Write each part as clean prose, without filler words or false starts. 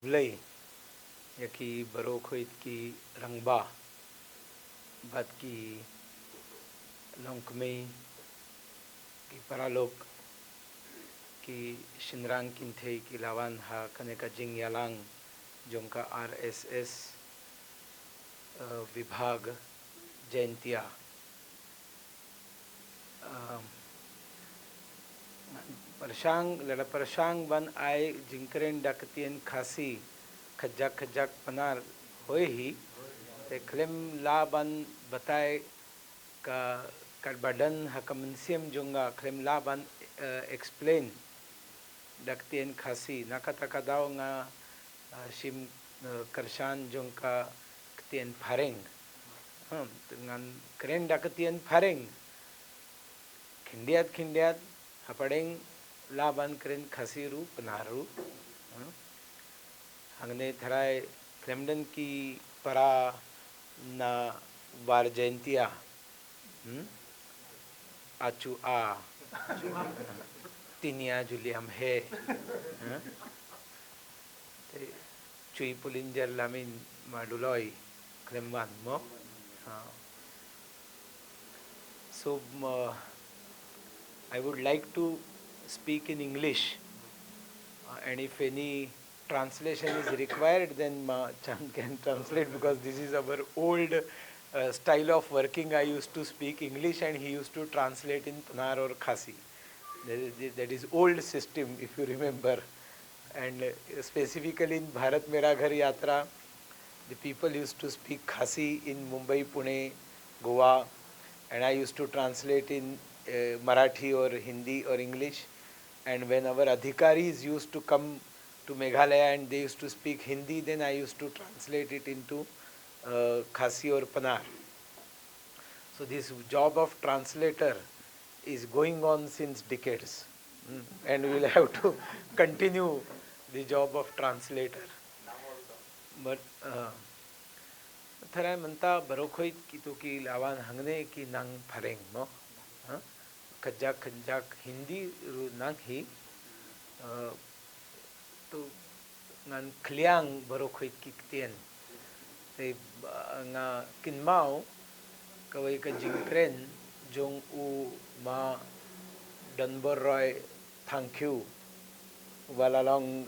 Lei yaki barokoit ki rangba bat ki longkmei ki paralok ki shinrang kinthei ki lawan ha kaneka jing yalang jongka RSS विभाग जयंतिया परशांग लड़ा परशांग बन आए जिंकरें डकतियन खासी खज्जाक खज्जाक पनार होए ही ते क्लेम ला बन बताए का kadbadan hakamansiam junga klem laban explain daktien khasi nakataka daw nga sim karshan jungka ktien phareng ngan kren daktien phareng khindiyat hapadeng laban kren khasi ru panaru hangne tharai klemden ki para na bar jayantiya acu a tinia juliam he cui pulinjar lamin maduloi klemban mo so I would like to speak in English and if any translation is required then Chand can translate because this is our old style of working. I used to speak English and he used to translate in Panar or Khasi. That is old system if you remember. And specifically in Bharat Mera Ghar Yatra, the people used to speak Khasi in Mumbai, Pune, Goa, and I used to translate in Marathi or Hindi or English. And when our adhikaris used to come to Meghalaya and they used to speak Hindi, then I used to translate it into Khasi or Panar. So this job of translator is going on since decades. And we will have to continue the job of translator. But थराय म्हणता बरोखोइत की तो की लावान हंगने की नंग फरेंग मो खज्जाक खज्जाक हिंदी नंग ही तो ngan kliang borokhit kiktian te nga kinmao kawai ka jingkren jong u ma Danboroy thank you walalong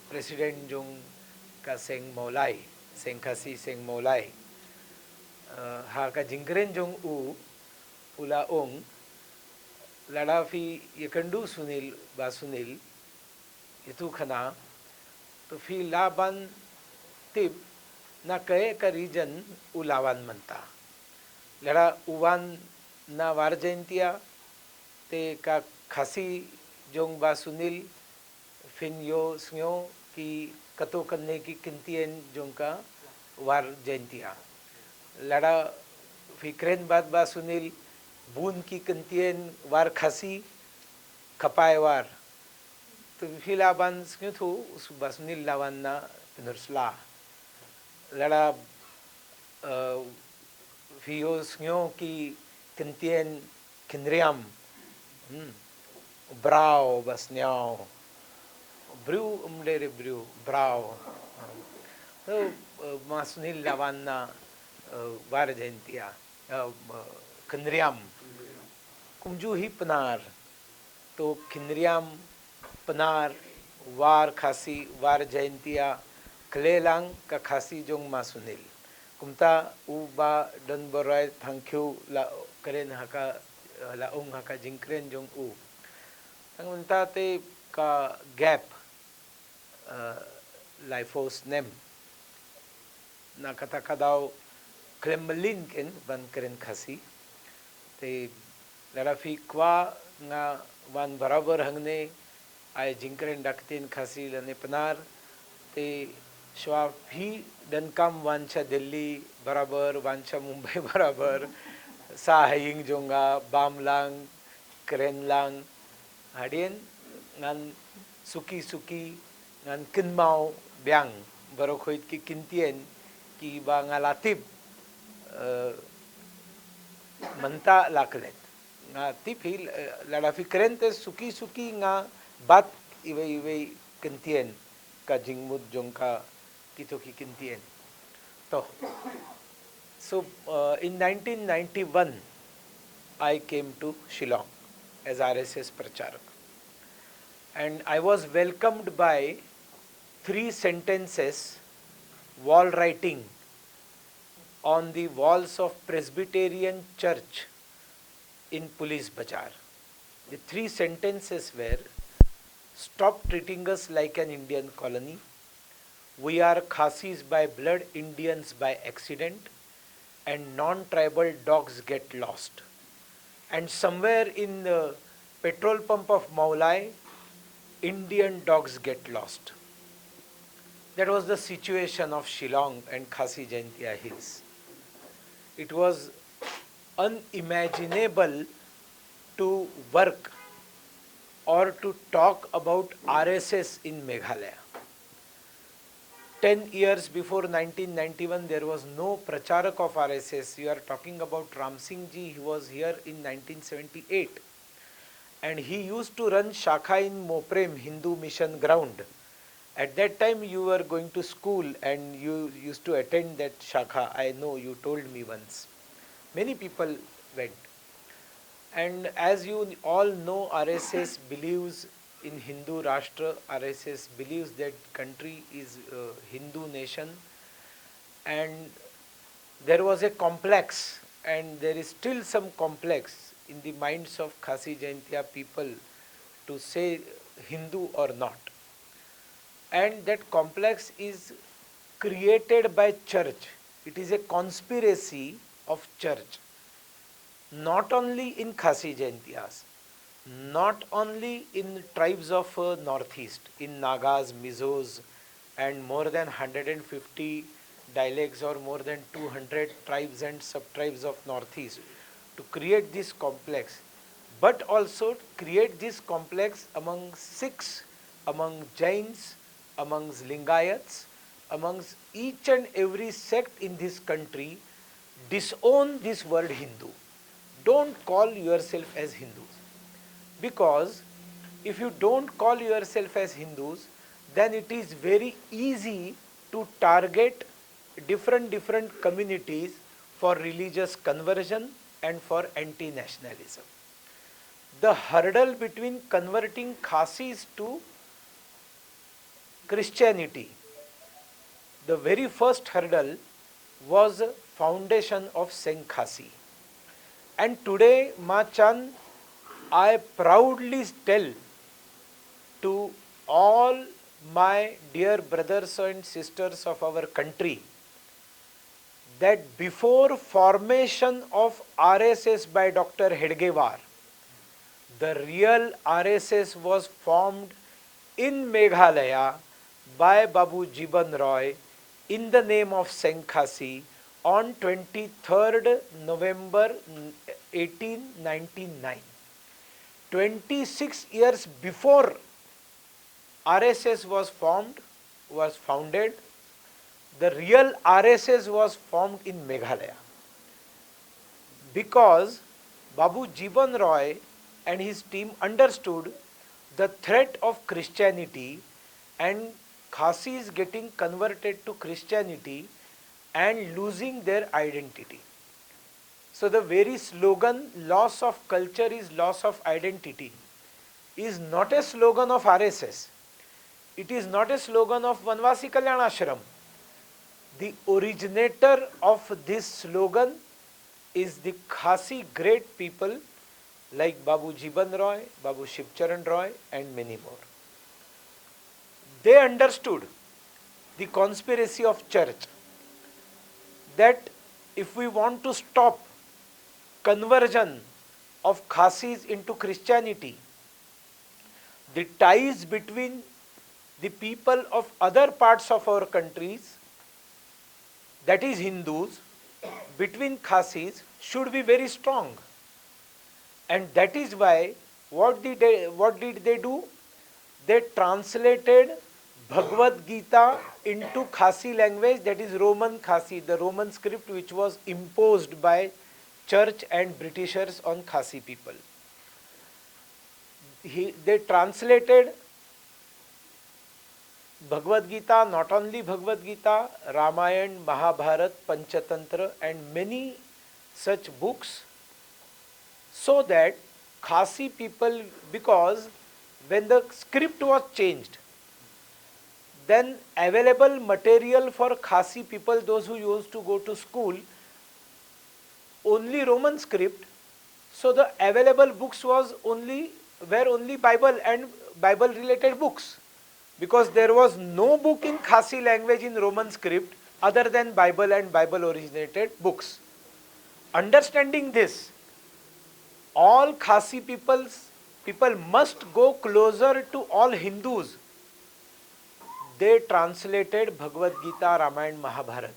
president jong ka seng molai seng khasi seng molai ha ka jingkren jong u ula ong ladafi yakandu sunil basunil itu khana तो फी लाबान तिब ना कहे का reason उलावान मनता लड़ा उवान ना वार जयंतिया ते का खासी जोंग बा सुनील फिन यो स्यो की कतो करने की किंतियन जोंग का वार जयंतिया लड़ा फिक्रेन बात बा सुनील बून की किंतियन वार खासी खपाए वार तो फिलाबान स्क्यों थो उस बसनील लावान ना पिनर्सला लड़ा फियो स्क्यों की किंतियन किंद्रियम ब्राव बसन्याओ ब्रू उम्लेरे ब्रू ब्राव तो मासनील लावान ना वार जयंतिया किंद्रियम कुमजू ही पनार तो किंद्रियम पनार वार खासी वार जयंतिया क्लेलांग का खासी जोंग मासुनिल कुमता उबा डनबराय थैंक यू ला करेन हका ला उंग हका जिंकरेन जोंग उ तंगता ते का गैप लाइफोस नेम ना कथा कदाओ क्लेमलिन केन बन करेन खासी ते लड़ाफी क्वा ना वन बराबर हंगने आए जिंकरें डकतीन खासी लने पनार ते श्वाप भी डनकम वांछा दिल्ली बराबर वांछा मुंबई बराबर साहिंग जोंगा बामलांग करेनलांग हाडियन ngан सुकी सुकी ngан किनमाओ ब्यांग बरोखोइत की किंतियन की बा ngalatif मंता लाकलेत nga tipil lada fikren te suki suki nga bat iwe kentien ka jingmut jongka kito kikintien. To, so in 1991, I came to Shillong as RSS Pracharak. And I was welcomed by 3 sentences wall writing on the walls of Presbyterian Church in Police Bazaar. The 3 sentences were: stop treating us like an Indian colony. We are Khasis by blood, Indians by accident, and non-tribal dogs get lost. And somewhere in the petrol pump of Maulai, Indian dogs get lost. That was the situation of Shillong and Khasi Jaintia Hills. It was unimaginable to work or to talk about RSS in Meghalaya. 10 years before 1991, there was no pracharak of RSS. You are talking about Ram Singh Ji, he was here in 1978. And he used to run Shakha in Moprem, Hindu Mission Ground. At that time, you were going to school and you used to attend that Shakha. I know, you told me once. Many people went. And as you all know, RSS believes in Hindu Rashtra. RSS believes that country is a Hindu nation. And there was a complex, and there is still some complex in the minds of Khasi Jaintia people to say Hindu or not. And that complex is created by church. It is a conspiracy of church. Not only in Khasi Jaintias, not only in tribes of Northeast, in Nagas, Mizos, and more than 150 dialects or more than 200 tribes and sub-tribes of Northeast, to create this complex, but also create this complex among Sikhs, among Jains, amongst Lingayats, amongst each and every sect in this country. Disown this word Hindu. Don't call yourself as Hindus. Because if you don't call yourself as Hindus, then it is very easy to target different communities for religious conversion and for anti-nationalism. The hurdle between converting Khasis to Christianity, the very first hurdle was foundation of Sangh Khasi. And today, Ma Chand, I proudly tell to all my dear brothers and sisters of our country that before formation of RSS by Dr. Hedgewar, the real RSS was formed in Meghalaya by Babu Jiban Roy in the name of Sangh Khasi on 23rd November 1899. 26 years before RSS was founded, the real RSS was formed in Meghalaya. Because Babu Jiban Roy and his team understood the threat of Christianity and Khasis getting converted to Christianity and losing their identity. So the very slogan, loss of culture is loss of identity, is not a slogan of RSS. It is not a slogan of Vanvasi Kalyana Ashram. The originator of this slogan is the Khasi great people like Babu Jiban Roy, Babu Shivcharan Roy, and many more. They understood the conspiracy of church, that if we want to stop conversion of Khasis into Christianity, the ties between the people of other parts of our countries, that is Hindus, between Khasis should be very strong. And that is why, what did they do? They translated Bhagavad Gita into Khasi language, that is Roman Khasi, the Roman script which was imposed by Church and Britishers on Khasi people. They translated Bhagavad Gita, not only Bhagavad Gita, Ramayana, Mahabharata, Panchatantra and many such books, so that Khasi people, because when the script was changed, then available material for Khasi people, those who used to go to school, only Roman script, so the available books were only Bible and Bible related books, because there was no book in Khasi language in Roman script other than Bible and Bible originated books. Understanding this, all Khasi people must go closer to all Hindus. They translated Bhagavad Gita, Ramayana, Mahabharata.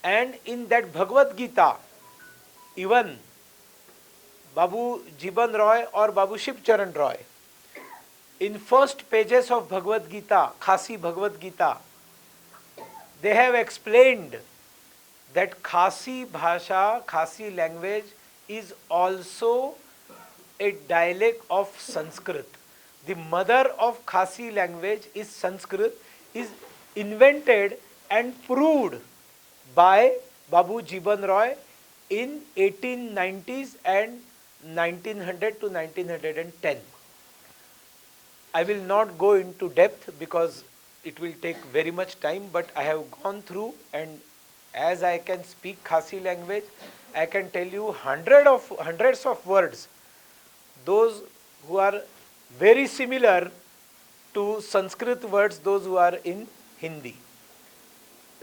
And in that Bhagavad Gita, even Babu Jiban Roy or Babu Shivcharan Roy, in first pages of Bhagavad Gita, Khasi Bhagavad Gita, they have explained that Khasi Bhasha, Khasi language is also a dialect of Sanskrit. The mother of Khasi language is Sanskrit, is invented and proved by Babu Jiban Roy in 1890s and 1900 to 1910. I will not go into depth because it will take very much time, but I have gone through, and as I can speak Khasi language, I can tell you hundreds of words, those who are very similar to Sanskrit words, those who are in Hindi.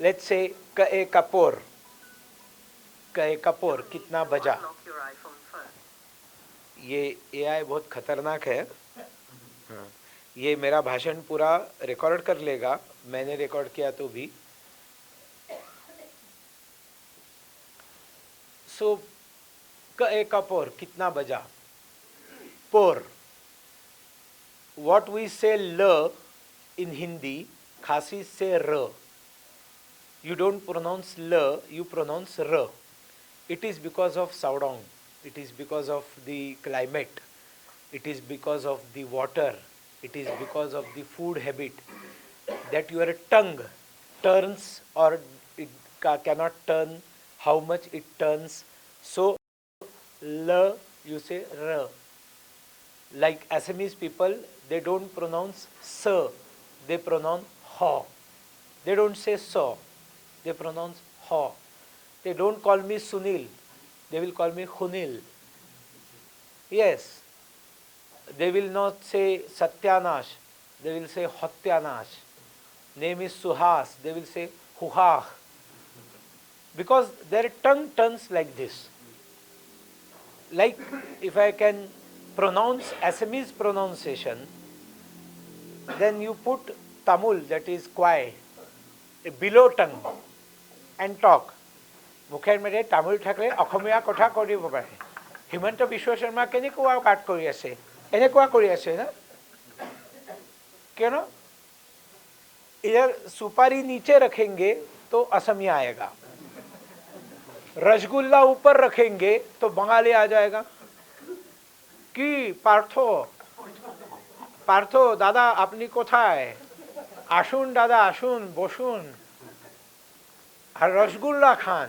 Let's say Kae Kapoor. Kae Kapoor, कितना बजा? ये AI बहुत खतरनाक है. ये मेरा भाषण पूरा रिकॉर्ड कर लेगा, मैंने रिकॉर्ड किया तो भी. सो Kae Kapoor, कितना बजा? Por. What we say L in Hindi, Khasi say R. You don't pronounce L, you pronounce R. It is because of Saudong. It is because of the climate. It is because of the water. It is because of the food habit that your tongue turns, or it cannot turn, how much it turns. So, L, you say R. Like Assamese people, they don't pronounce S, they pronounce H. They don't say So, they pronounce H. They don't call me Sunil, they will call me Hunil. Yes, they will not say Satyanash, they will say Hatyanash. Name is Suhas, they will say Huhah. Because their tongue turns like this. Like if I can pronounce Assamese pronunciation, then you put Tamil, that is Kwai, below tongue, and talk. মুখের মেরে তামিল থাকলে অসমীয়া কথা কৰিব পাৰে. হিমন্ত বিশ্ব শৰ্মা কেনেকুৱা পাঠ কৰি আছে, এনেকুৱা কৰি আছে না, क्यों ना? इधर सुपारी नीचे रखेंगे तो असमिया आएगा, रसगुल्ला ऊपर रखेंगे तो बंगाली आ जाएगा. कि पार्थो पार्थो दादा अपनी कोথায়, আসুন दादा আসুন বসুন और रसगुल्ला खान.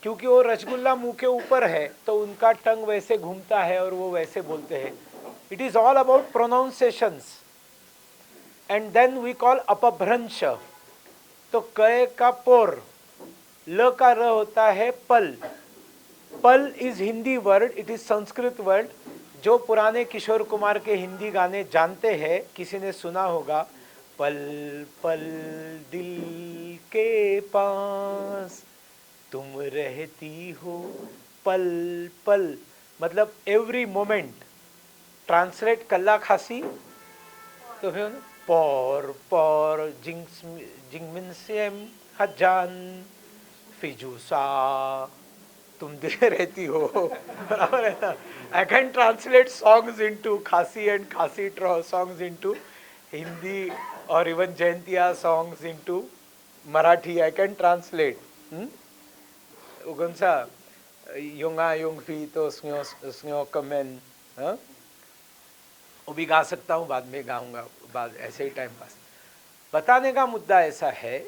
क्योंकि वो रसगुल्ला मुंह के ऊपर है तो उनका टंग वैसे घूमता है और वो वैसे बोलते हैं. It is all about pronunciations. And then we call अपभ्रंश. तो क का पोर, ल का र होता है पल. पल is Hindi word, it is Sanskrit word. जो पुराने किशोर कुमार के हिंदी गाने जानते हैं, किसी ने सुना होगा, पल पल दिल के पास तुम रहती हो, पल पल मतलब एवरी मोमेंट. ट्रांसलेट कल्ला खासी तो फिर पौर पौर जिंगमिनसेम हजान फिजूसा तुम दे रहती हो. बराबर है ना. I can translate songs into Khasi and Khasi songs into Hindi, or even Jaintiya songs into Marathi. I can translate. Ugunsa yunga yung fito snyo kamen. वो भी गा सकता हूँ, बाद में गाऊंगा. बाद ऐसे ही टाइम पास। बताने का मुद्दा ऐसा है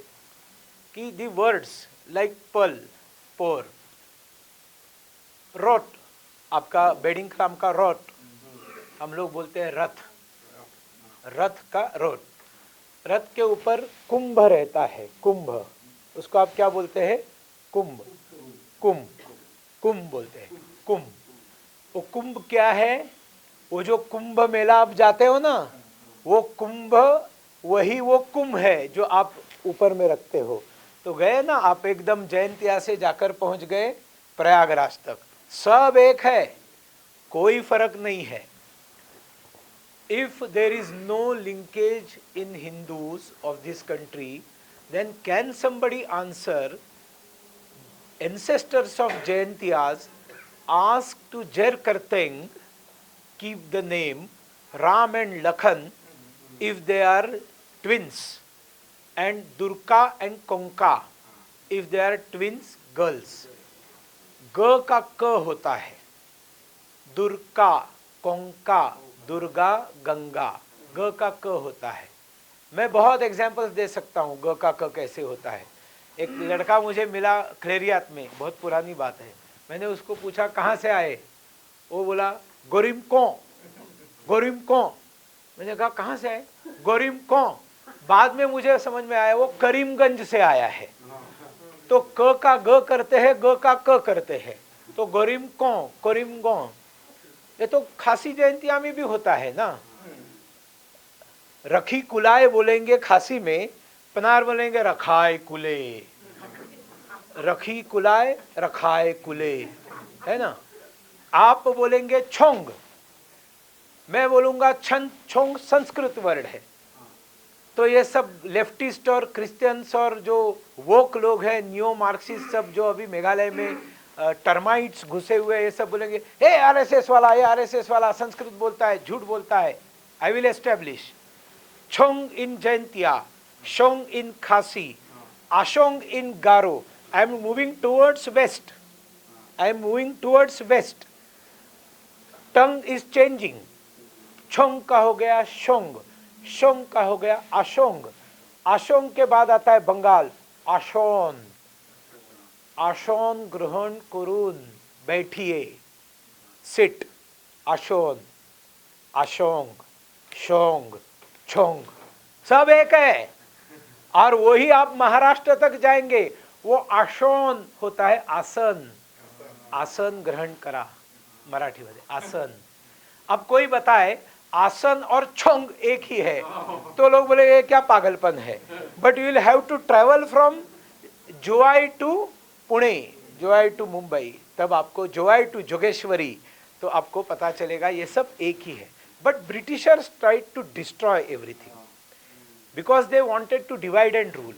कि दी वर्ड्स लाइक पल, पोर, रोट, आपका बेडिंग काम का रोट, हम लोग बोलते हैं रथ, रथ का रोट, रथ के ऊपर कुंभ रहता है, कुंभ, उसको आप क्या बोलते हैं? कुंभ, कुंभ, कुंभ बोलते हैं, कुंभ। वो कुंभ क्या है? वो जो कुंभ मेला आप जाते हो ना, वो कुंभ, वही वो कुंभ है जो आप ऊपर में रखते हो। तो गए ना आप, एकदम जयंतिया से जाकर पहुंच गए प्रयागराज तक, सब एक है, कोई फर्क नहीं है। If there is no linkage in Hindus of this country, then can somebody answer ancestors of Jayantiyas ask to Jer Karteng keep the name Ram and Lakhan if they are twins, and Durga and Konka if they are twins girls. ग का क होता है, दुर्गा, कोंका, दुर्गा, गंगा, ग का क होता है। मैं बहुत एग्जाम्पल्स दे सकता हूँ ग का क कैसे होता है। एक लड़का मुझे मिला खलेरियात में, बहुत पुरानी बात है, मैंने उसको पूछा कहाँ से आए, वो बोला गोरिम को, गोरिम को। मैंने कहा कहाँ से आए? गोरिम को। बाद में मुझे समझ में आया वो करीमगंज से आया है। तो क का ग करते हैं, ग का क करते हैं, तो गोरिम को, कोरिम गो। ये तो खासी जयंतिया में भी होता है ना। रखी कुलाए बोलेंगे खासी में, पनार बोलेंगे रखाए कुले, रखी कुलाए रखाए कुले, है ना। आप बोलेंगे छोंग, मैं बोलूंगा छन छोंग, संस्कृत वर्ड है। तो ये सब लेफ्टिस्ट और क्रिश्चियंस और जो वोक लोग हैं, न्यो मार्क्सिस्ट, सब जो अभी मेघालय में टर्माइट्स घुसे हुए, ये सब बोलेंगे हे आरएसएस वाला, ये आरएसएस वाला संस्कृत बोलता है, झूठ बोलता है। आई विल एस्टेब्लिश छोंग इन जयंतिया, शोंग इन खासी, आशोंग in Garo. I am moving towards west, I am moving towards west. Tongue is changing, छोंग का हो गया शोंग, शोंग का हो गया आशोंग, आशोंग के बाद आता है बंगाल, आशोन, आशोन ग्रहण करून, बैठिए, सिट, आशोन, आशोंग, शोंग, छोंग, सब एक है। और वही आप महाराष्ट्र तक जाएंगे, वो आशोन होता है आसन, आसन ग्रहण करा, मराठी मध्ये आसन। अब कोई बताए आसन और छोंग एक ही है, तो लोग बोले ये क्या पागलपन है। But you will have to travel from Jowai to Pune, Jowai to Mumbai, तब आपको जोआई टू जोगेश्वरी, तो आपको पता चलेगा ये सब एक ही है। But Britishers tried to destroy everything because they wanted to divide and rule.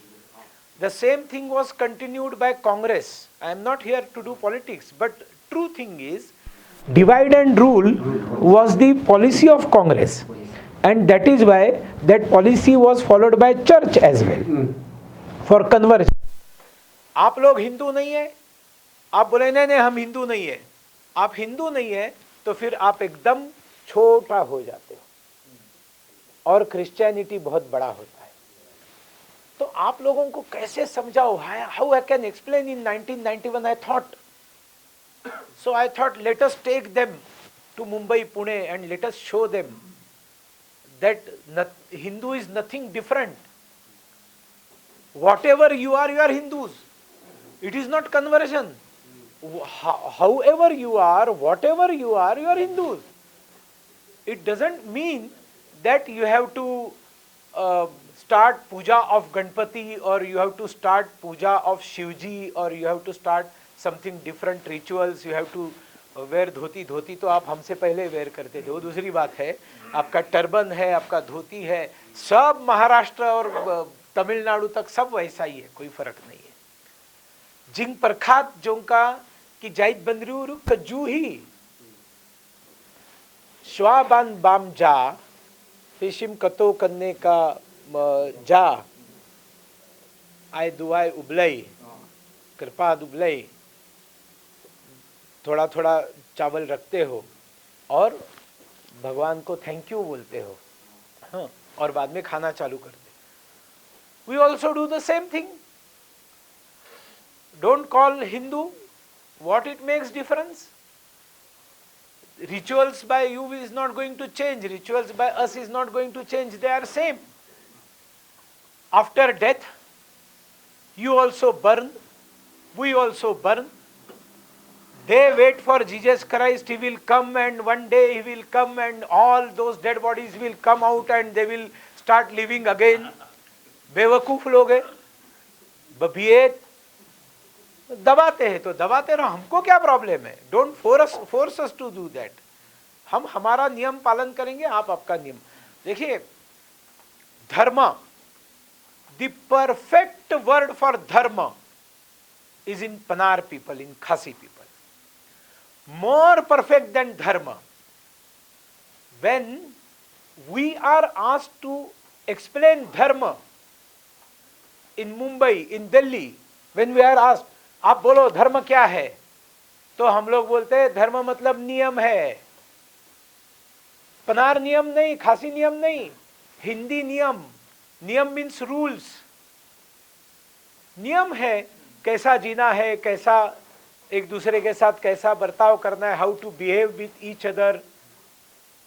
The same thing was continued by Congress. I am not here to do politics, but true thing is divide and rule was the policy of Congress, and that is why that policy was followed by church as well for conversion. आप लोग हिंदू नहीं है, आप बोले नहीं नहीं हम हिंदू नहीं है, आप हिंदू नहीं है तो फिर आप एकदम छोटा हो जाते हो और क्रिश्चियनिटी बहुत बड़ा होता है। तो आप लोगों को कैसे समझाओ? How I can explain? In 1991 I thought, so I thought let us take them to Mumbai, Pune, and let us show them that Hindu is nothing different. Whatever you are Hindus. It is not conversion. However you are, whatever you are Hindus. It doesn't mean that you have to start puja of Ganpati, or you have to start puja of Shivji, or you have to start something different rituals. You have to wear धोती, धोती तो आप हमसे पहले where करते थे, वो दूसरी बात है। आपका टर्बन है, आपका धोती है, सब महाराष्ट्र और तमिलनाडु तक सब वैसा ही है, कोई फर्क नहीं है। जिंग प्रखात जोंका की जाइत बंदरूर कजू ही श्वाबान बाम जा फिशिम कतो कन्ने का जा आय दुआय उबलई कृपा दुबलई। थोड़ा थोड़ा चावल रखते हो और भगवान को थैंक यू बोलते हो। हाँ, और बाद में खाना चालू कर दे। We also do the same thing. Don't call Hindu, what it makes difference? Rituals by you is not going to change, rituals by us is not going to change, they are same. After death, you also burn, we also burn. They wait for Jesus Christ, he will come and one day he will come and all those dead bodies will come out and they will start living again. बेवकूफ लोग हैं, बबियत दबाते हैं तो दबाते रहो, हमको क्या प्रॉब्लम है? Don't force us to do that. हम हमारा नियम पालन करेंगे, आप आपका नियम। देखिए, dharma, the perfect word for dharma is in Pnar people, in Khasi people, more perfect than dharma. When we are asked to explain dharma in Mumbai, in Delhi, when we are asked आप बोलो धर्म क्या है, तो हम लोग बोलते हैं धर्म मतलब नियम है। पनार नियम नहीं, खासी नियम नहीं, हिंदी नियम। नियम मीन्स रूल्स। नियम है कैसा जीना है, कैसा एक दूसरे के साथ कैसा बर्ताव करना है, how to behave with each other,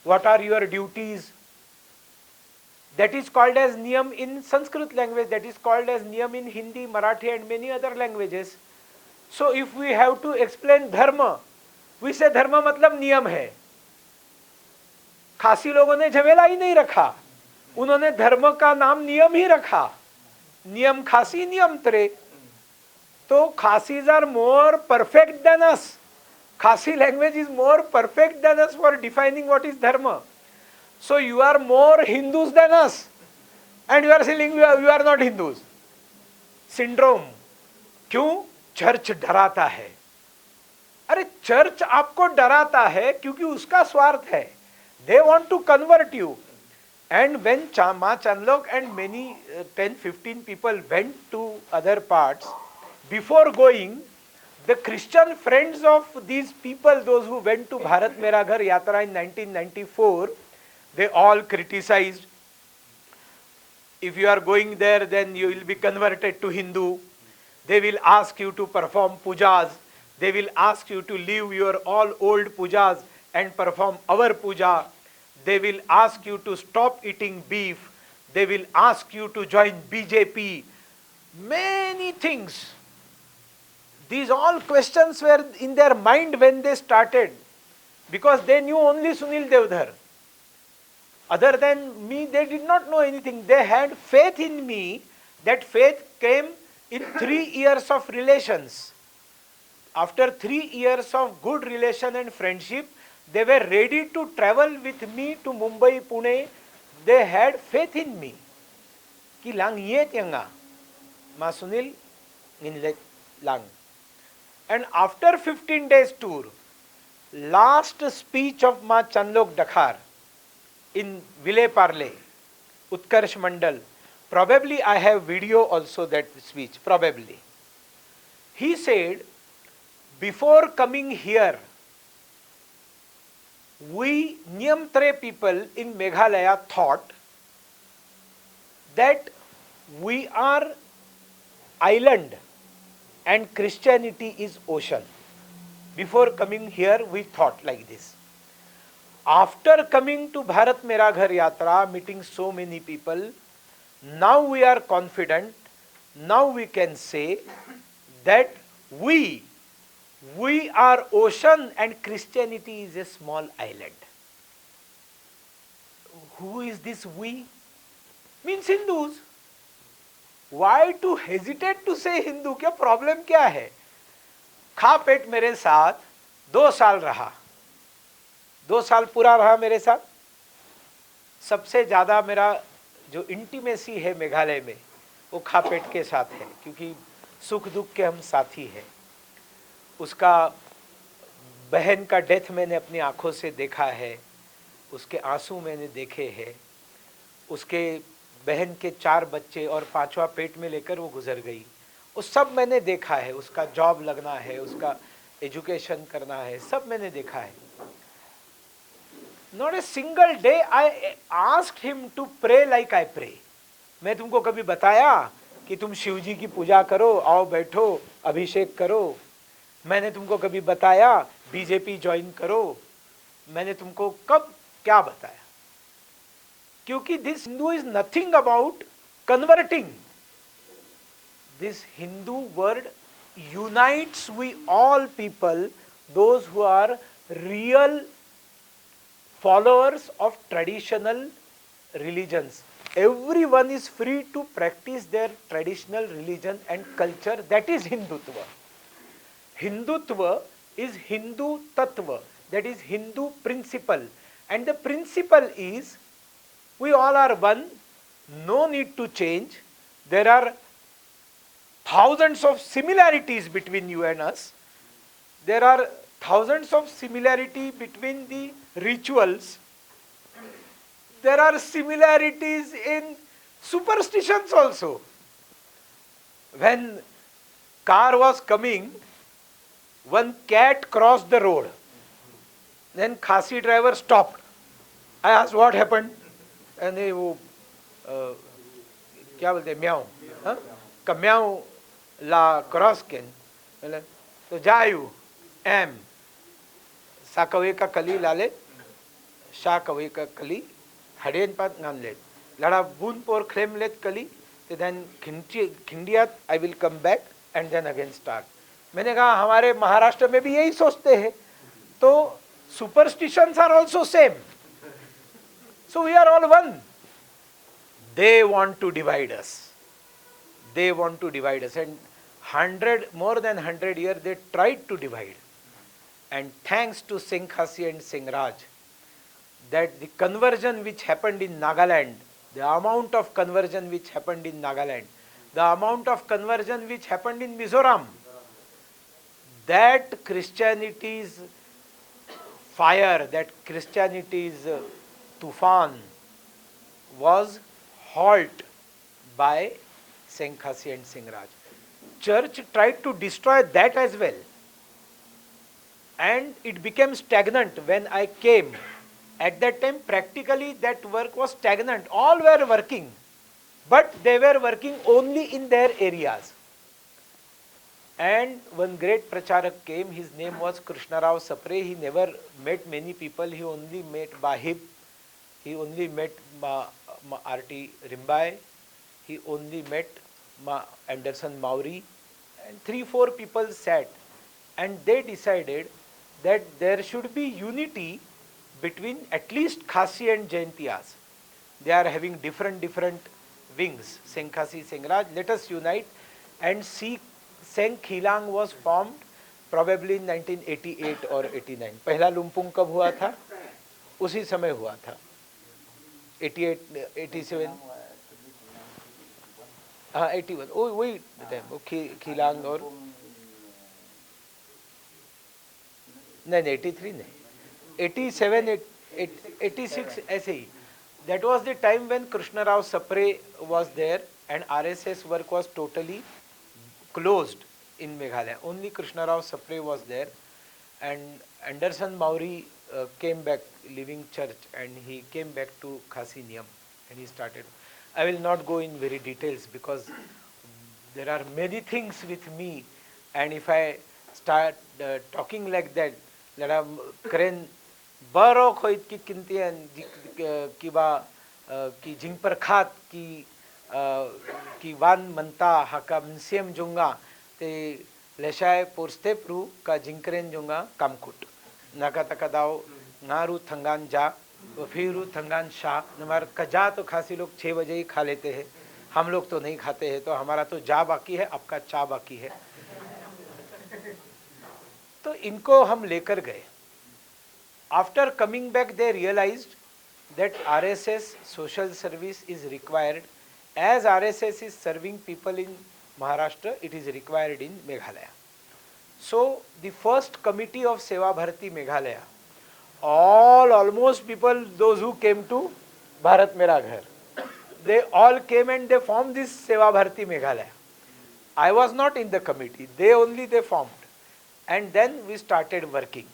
what are your duties. That is called as niyam in Sanskrit language, that is called as niyam in Hindi, Marathi and many other languages. So if we have to explain dharma, we say dharma मतलब नियम है। खासी लोगों ने झमेला ही नहीं रखा, उन्होंने धर्म का नाम नियम ही रखा, नियम खासी नियम तरे। तो Khasis are more perfect than us, Khasi language is more perfect than us for defining what is dharma. So you are more Hindus than us and you are saying you are not Hindus. Syndrome. क्यों? Church डराता है। अरे church आपको डराता है क्योंकि उसका स्वार्थ है। They want to convert you. And when Ma Chandlok and many 10-15 people went to other parts, before going, the Christian friends of these people, those who went to Bharat Mera Ghar Yatra in 1994, they all criticized, if you are going there then you will be converted to Hindu, they will ask you to perform pujas, they will ask you to leave your all old pujas and perform our puja, they will ask you to stop eating beef, they will ask you to join BJP, many things. These all questions were in their mind when they started, because they knew only Sunil Devdhar. Other than me, they did not know anything. They had faith in me. That faith came in 3 years of relations. After 3 years of good relation and friendship, they were ready to travel with me to Mumbai, Pune. They had faith in me. Ki lang ye tyanga, Ma Sunil ninle lang. And after 15 days tour, last speech of Ma Chandlok Dakhar in Vile Parle, Utkarsh Mandal, probably I have video also that speech, probably. He said, before coming here, we Nyamtre people in Meghalaya thought that we are island and Christianity is ocean. Before coming here, we thought like this. After coming to Bharat Mera Ghar Yatra, meeting so many people, now we are confident, now we can say that we are ocean and Christianity is a small island. Who is this we? Means Hindus. Why to hesitate to say Hindu? क्या problem क्या है? खा पेट मेरे साथ 2 साल रहा, 2 साल पूरा रहा मेरे साथ। सबसे ज़्यादा मेरा जो इंटीमेसी है मेघालय में वो खा पेट के साथ है, क्योंकि सुख दुख के हम साथी हैं। उसका बहन का डेथ मैंने अपनी आँखों से देखा है, उसके आंसू मैंने देखे हैं, उसके बहन के 4 बच्चे और 5वां पेट में लेकर वो गुजर गई, वो सब मैंने देखा है। उसका जॉब लगना है, उसका एजुकेशन करना है, सब मैंने देखा है। Not a single day I asked him to pray like I pray. मैं तुमको कभी बताया कि तुम शिव जी की पूजा करो, आओ बैठो, अभिषेक करो? मैंने तुमको कभी बताया बीजेपी ज्वाइन करो? मैंने तुमको कब क्या बताया? क्योंकि this Hindu is nothing about converting. This Hindu word unites we all people, those who are real followers of traditional religions. Everyone is free to practice their traditional religion and culture. That is Hindutva. Hindutva is Hindu Tattva, that is Hindu principle. And the principle is we all are one, no need to change. There are thousands of similarities between you and us. There are thousands of similarity between the rituals. There are similarities in superstitions also. When car was coming, one cat crossed the road. Then Khasi driver stopped. I asked what happened, and he क्या बोलते हैं, म्याऊ, म्याऊ ला cross केन तो जायू M सा कवे का कली लाले शा कवे का कली हडेन पात गान लेट लड़ा बून पोर क्लेम लेट कली तो देन खिंडियात I will come back and then again start. मैंने कहा हमारे महाराष्ट्र में भी यही सोचते हैं, तो superstitions are also same. So we are all one. They want to divide us. They want to divide us, and more than 100 years they tried to divide. And thanks to Singh Khasi and Singh Raj, that the conversion which happened in Nagaland, the amount of conversion which happened in Nagaland, the amount of conversion which happened in Mizoram, that Christianity's fire, that Christianity's tufan was halt by Singh Khasi and Singh Raj. Church tried to destroy that as well, and it became stagnant when I came. At that time practically that work was stagnant. All were working, but they were working only in their areas. And one great pracharak came, his name was Krishna Rao Sapre. He never met many people, he only met Bahib, he only met R.T. Rimbai, he only met Anderson Mauri, and 3-4 people sat, and they decided that there should be unity between at least Khasi and Jaintiyas. They are having different wings, Singh Khasi, Singh Raj. Let us unite and see. Sengh Khilang was formed probably in 1988 or 89. पहला लुम्पुंग कब हुआ था? उसी समय हुआ था, 88, 87, हाँ 81, वही वो खिलांग और नहीं 83 नहीं 87, 86 ऐसे ही. That was the time when Krishna Rao Sapre was there and RSS work was totally closed in Meghalaya. Only Krishna Rao Sapre was there, and Anderson Mauri came back, leaving church, and he came back to Khasi Niyam and he started. I will not go in very details because there are many things with me, and if I start talking like that, there are kren baro khoit ki kintian ki ba ki jingpar khat ki wan manta hakam nsiem junga te leshay porste pru ka jinkren junga kamkut naka takadao नारू थंगान जा फिरू थंगान शाह. हमारा कजा तो खासी लोग 6 बजे ही खा लेते हैं, हम लोग तो नहीं खाते हैं, तो हमारा तो जा बाकी है, आपका चा बाकी है. तो इनको हम लेकर गए. After coming back they realised that RSS social service is required. As RSS is serving people in Maharashtra, it is required in Meghalaya. So the first committee of Seva Bharati Meghalaya, almost people, those who came to Bharat Mera Ghar, they all came and they formed this Seva Bharati Meghalaya. I was not in the committee, they formed. And then we started working.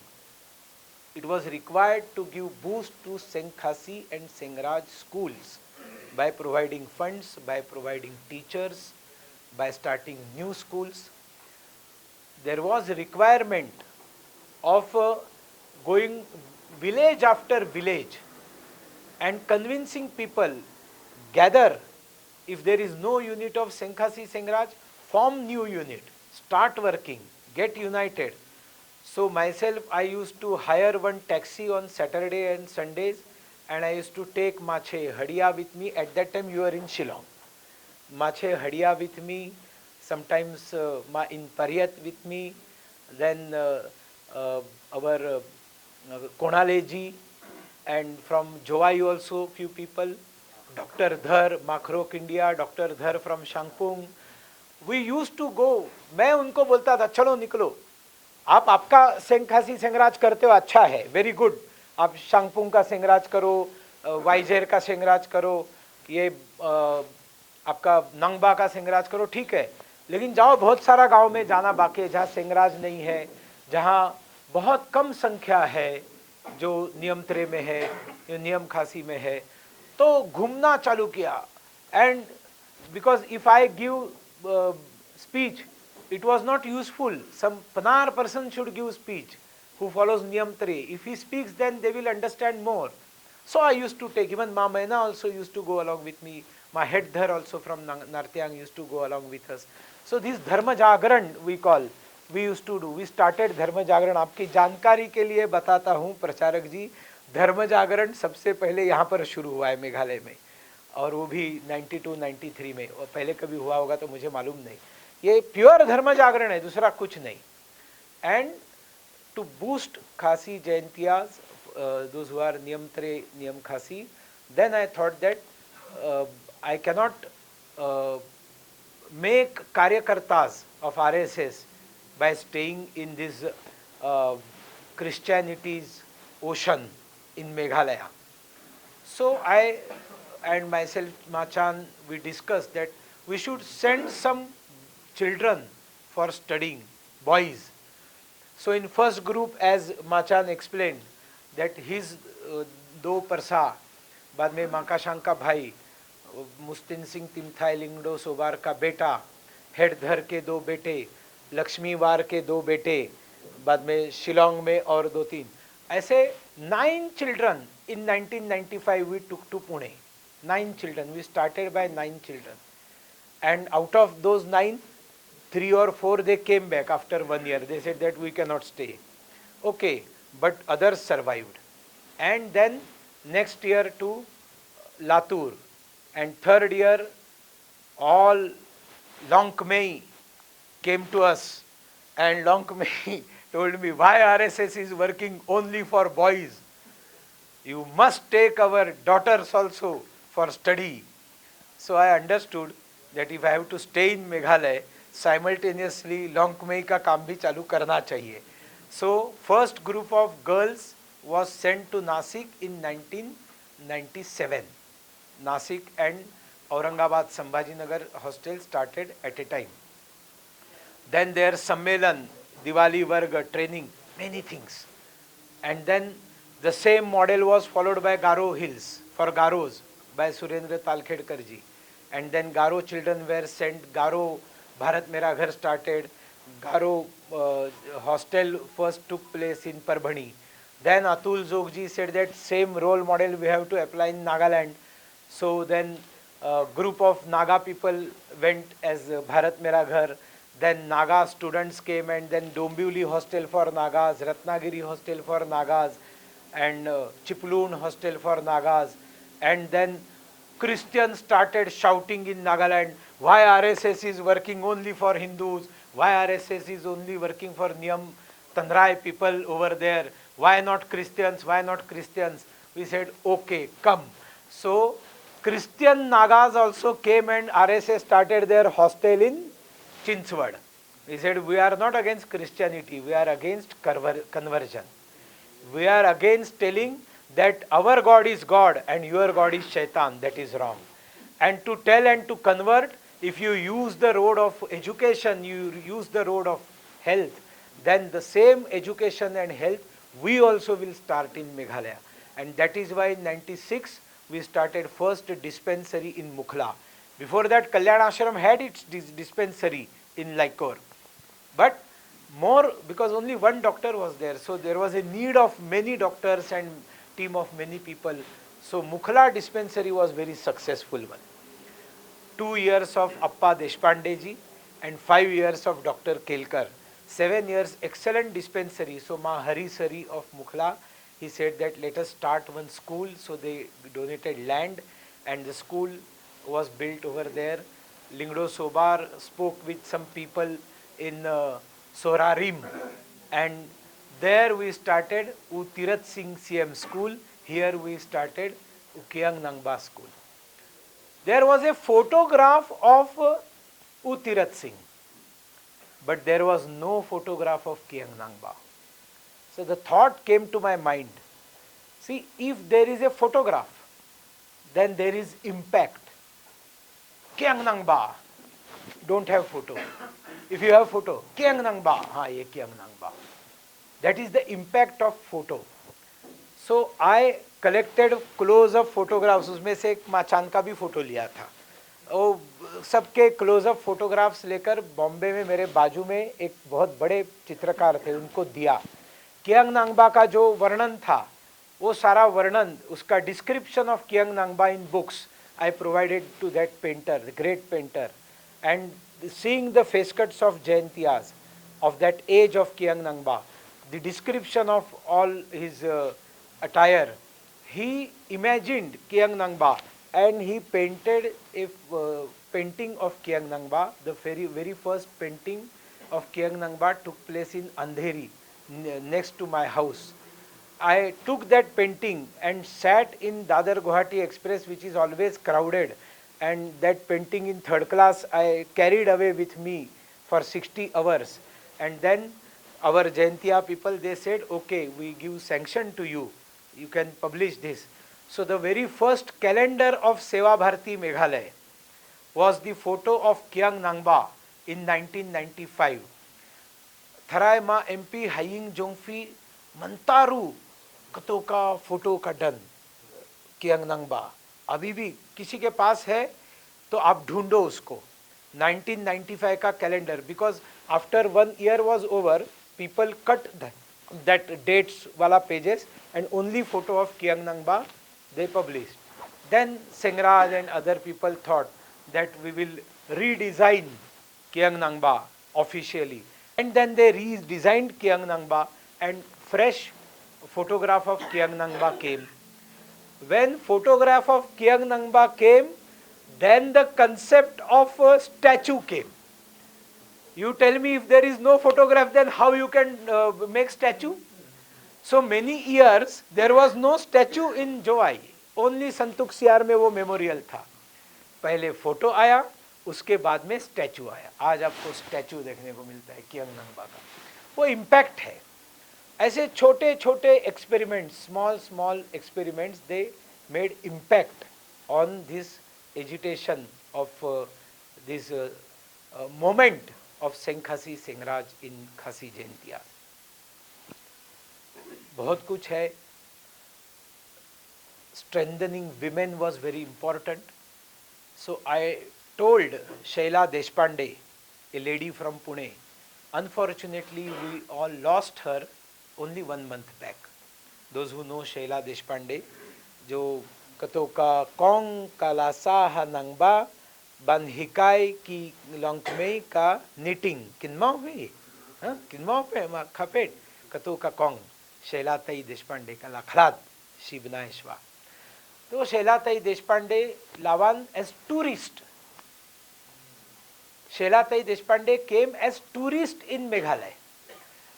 it was required to give boost to Senkhasi and Sengraj schools by providing funds, by providing teachers, by starting new schools. There was a requirement of going village after village and convincing people, gather, if there is no unit of Senkhasi Sengraj, form new unit, start working, get united. So myself, I used to hire one taxi on Saturday and Sundays, and I used to take Mache Hadia with me. At that time you were in Shillong. Mache Hadia with me, sometimes in Pariyat with me, then our Konaleji, and from Jowai also few people, Dr. Dhar, Makhrok India, Dr. Dhar from Shangpung. We used to go, मैं उनको बोलता था चलो निकलो, आप आपका सेंखासी सेंगराज करते हो अच्छा है, वेरी गुड, आप शांगपुंग का सेंगराज करो, वाइजेर का सेंगराज करो, ये आपका नंगबा का सेंगराज करो, ठीक है, लेकिन जाओ बहुत सारा गांव में जाना बाकी है जहाँ सेंगराज नहीं है, जहाँ बहुत कम संख्या है जो नियमत्रे में है, नियम खासी में है, तो घूमना चालू किया. And because if I give speech, it was not useful. Some panar person should give speech who follows Niyam 3. If he speaks, then they will understand more. So I used to take, even Ma Maina also used to go along with me. My head Dhar also from Nartyang used to go along with us. So this Dharma Jagran we call, we used to do. We started Dharma Jagran. आपकी जानकारी के लिए बताता हूँ प्रचारक जी, धर्म जागरण सबसे पहले यहाँ पर शुरू हुआ है मेघालय में, और वो भी 92-93 में, और पहले कभी हुआ होगा तो मुझे मालूम नहीं. ये प्योर धर्म जागरण है, दूसरा कुछ नहीं. एंड टू बूस्ट खासी जयंतियाज, दोज हु आर नियम त्रे Niam Khasi, then I thought that I cannot make कार्यकर्ताज of RSS by staying in this Christianity's ocean in Meghalaya. So I and myself, Machan, we discussed that we should send some children for studying, boys. So in first group, as Machan explained, that his दो परसा, बाद में माकाशांग का भाई, मुस्तिन सिंह तिमथाई लिंगडो सोबार का बेटा, हेडधर के दो बेटे, लक्ष्मीवार के दो बेटे, बाद में शिलोंग में और 2-3, ऐसे 9 children in 1995 we took to Pune. 9 children, we started by 9 children, and out of those 9, 3 or 4 they came back after 1 year. They said that we cannot stay. Okay, but others survived. And then next year to Latur, and third year all Longmei came to us, and Longmei told me, why RSS is working only for boys? You must take our daughters also for study. So I understood that if I have to stay in Meghalaya, simultaneously Longmei का काम भी चालू करना चाहिए. So first group of girls was sent to Nasik in 1997. Nasik and Aurangabad Sambhajinagar hostel started at a time. Then their Sammelan, Diwali Varga, training, many things. And then the same model was followed by Garo Hills, for Garos, by Surendra Talkhedkar ji. And then Garo children were sent, Garo Bharat Mera Ghar started, Garo hostel first took place in Parbhani. Then Atul Zogji said that same role model we have to apply in Nagaland. So then group of Naga people went as Bharat Mera Ghar. Then Naga students came, and then Dombivli hostel for Nagas, Ratnagiri hostel for Nagas, and Chiploon hostel for Nagas. And then Christians started shouting in Nagaland, why RSS is working only for Hindus, why RSS is only working for Niyam Tandrai people over there, why not Christians, why not Christians? We said, okay, come. So Christian Nagas also came, and RSS started their hostel in Chinchwad. We said, we are not against Christianity, we are against conversion. We are against telling that our God is God and your God is Shaitan. That is wrong. And to tell and to convert, if you use the road of education, you use the road of health, then the same education and health we also will start in Meghalaya. And that is why in 96 we started first dispensary in Mukhla. Before that, Kalyan Ashram had its dispensary in Laikor. But more, because only one doctor was there, so there was a need of many doctors and team of many people. So Mukhla dispensary was very successful one. 2 years of Appa Deshpande ji and 5 years of Dr. Kelkar. 7 years excellent dispensary. So Ma Hari Sari of Mukhla, he said that let us start one school. So they donated land and the school was built over there. Lingdo Sobar spoke with some people in Sorarim, and there we started U Tirath Singh CM school. Here we started Ukiang Nangba school. There was a photograph of U Tirath Singh, but there was no photograph of Kiang Nangba. So the thought came to my mind, see, if there is a photograph, then there is impact. Kiang Nangba, don't have photo. If you have photo, Kiang Nangba, हाँ ये Kiang Nangba. That is the impact of photo. So I collected close-up photographs. उसमें से एक माँ चांद का भी photo लिया था. वो सबके क्लोजअप फोटोग्राफ्स लेकर बॉम्बे में मेरे बाजू में एक बहुत बड़े चित्रकार थे, उनको दिया. कियांग नांगबा का जो वर्णन था, वो सारा वर्णन, उसका description of Kiang Nangbah in books I provided to that painter, the great painter, and seeing the face cuts of Jayantiyas of that age of Kiang Nangba, the description of all his attire, he imagined Kiang Nangba and he painted a painting of Kiang Nangba. The very first painting of Kiang Nangba took place in Andheri, next to my house. I took that painting and sat in Dadar Guwahati Express, which is always crowded, and that painting in third class I carried away with me for 60 hours. And then our Jayantiya people, they said, okay, we give sanction to you, you can publish this. So the very first calendar of Seva Bharati Meghalaya was the photo of Kiang Nangba in 1995. Tharai Ma MP Haying Jongfi Mantaru कतो का photo का done Kiang नंगबा अभी भी किसी के पास है तो आप ढूंढो उसको. 1995 का calendar, because after 1 year was over, people cut that dates wala pages and only photo of Kiang Nangba they published. Then Sengraj and other people thought that we will redesign Kiang Nangba officially, and then they redesigned Kiang Nangba and fresh photograph of Kiang Nangba came. When photograph of Kiang Nangba came, then the concept of a statue came. You tell me, if there is no photograph, then how you can make statue? So many years there was no statue in Jowai. Only संतुक सियार में वो memorial था. पहले photo आया, उसके बाद में statue आया. आज आपको स्टैचू देखने को मिलता है कियांग नंगबा का. वो इम्पैक्ट है. ऐसे छोटे छोटे experiments, small experiments, they made impact on this agitation of this moment of Seng खासी सेंगराज इन खासी जयंतिया. बहुत कुछ है. Strengthening women was very important. So I told Shaila Deshpande, a lady from Pune. Unfortunately, we all lost her only 1 month back. Those who know Shaila Deshpande, जो कतो का Kong कालासा नंगबा बंहिकाई की लंकमे का निटिंग किन्माओ में, हाँ किन्माओ पे मा खपेट कतो का कौंग शैलाताई देशपांडे का लखलाद शिवनायश्वा. तो Shailatai Deshpande लावान as tourist. Shailatai Deshpande came as tourist in Meghalaya.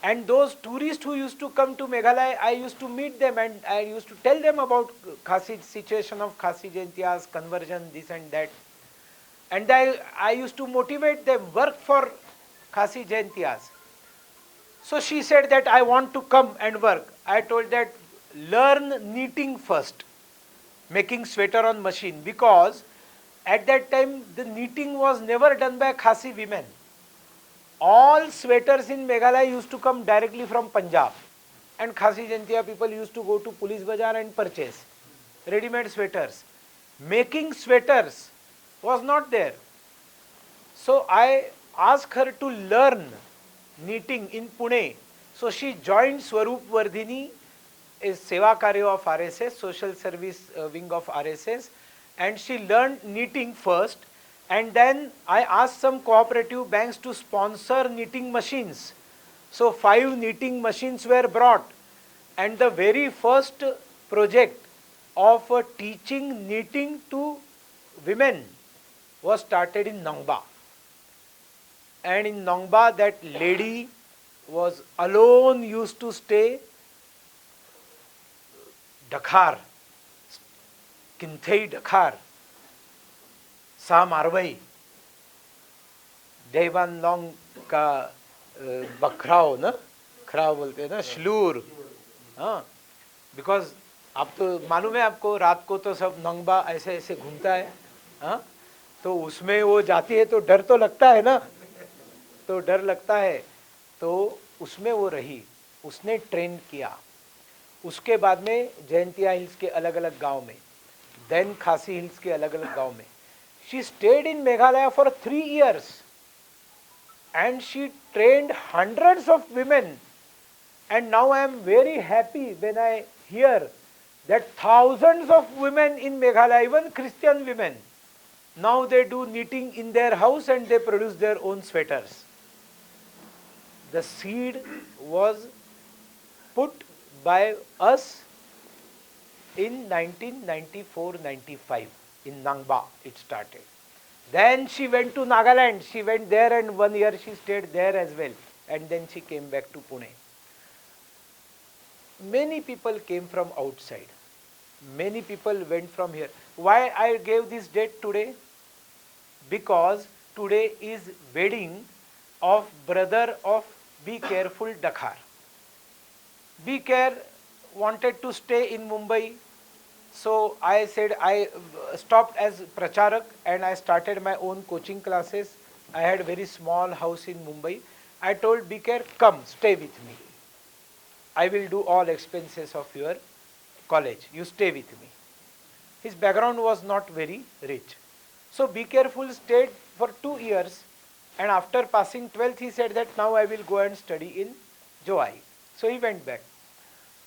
And those tourists who used to come to Meghalaya, I used to meet them and I used to tell them about Khasi, situation of Khasi Jayantiyas, conversion, this and that. And I used to motivate them, work for Khasi Jayantiyas. So she said that I want to come and work. I told that learn knitting first, making sweater on machine, because at that time the knitting was never done by Khasi women. All sweaters in Meghalaya used to come directly from Punjab. And Khasi Jaintia people used to go to Police Bazaar and purchase ready-made sweaters. Making sweaters was not there. So I asked her to learn knitting in Pune. So she joined Swarup Vardhini, is Seva Karya of RSS, social service wing of RSS, and she learned knitting first, and then I asked some cooperative banks to sponsor knitting machines. So 5 knitting machines were brought, and the very first project of teaching knitting to women was started in Nangba. And in Nangba, that lady was alone, used to stay Dakhar, Kinthei Dakhar, Sa Marwai, Devan Long का बखराव ना, खराव बोलते हैं ना, श्लूर, हाँ, because आप तो मालूम है आपको, रात को तो सब नंगबा ऐसे ऐसे घूमता है, हाँ, तो उसमें वो जाती है तो डर तो लगता है ना, तो डर लगता है, तो उसमें वो रही, उसने ट्रेन किया. उसके बाद में जयंतिया हिल्स के अलग अलग गांव में, देन खासी हिल्स के अलग अलग गांव में, she stayed in Meghalaya for 3 years and she trained hundreds of women. And now I am very happy when I hear that thousands of women in Meghalaya, even Christian women, now they do knitting in their house and they produce their own sweaters. The seed was put by us in 1994-95 in Nangba. It started. Then she went to Nagaland. She went there and 1 year she stayed there as well. And then she came back to Pune. Many people came from outside. Many people went from here. Why I gave this date today? Because today is wedding of brother of Be Careful Dakhar. Be Care wanted to stay in Mumbai. So I said I stopped as pracharak and I started my own coaching classes. I had a very small house in Mumbai. I told Be Care, come stay with me. I will do all expenses of your college. You stay with me. His background was not very rich. So Be Careful stayed for 2 years, and after passing 12th he said that now I will go and study in Joai. So he went back.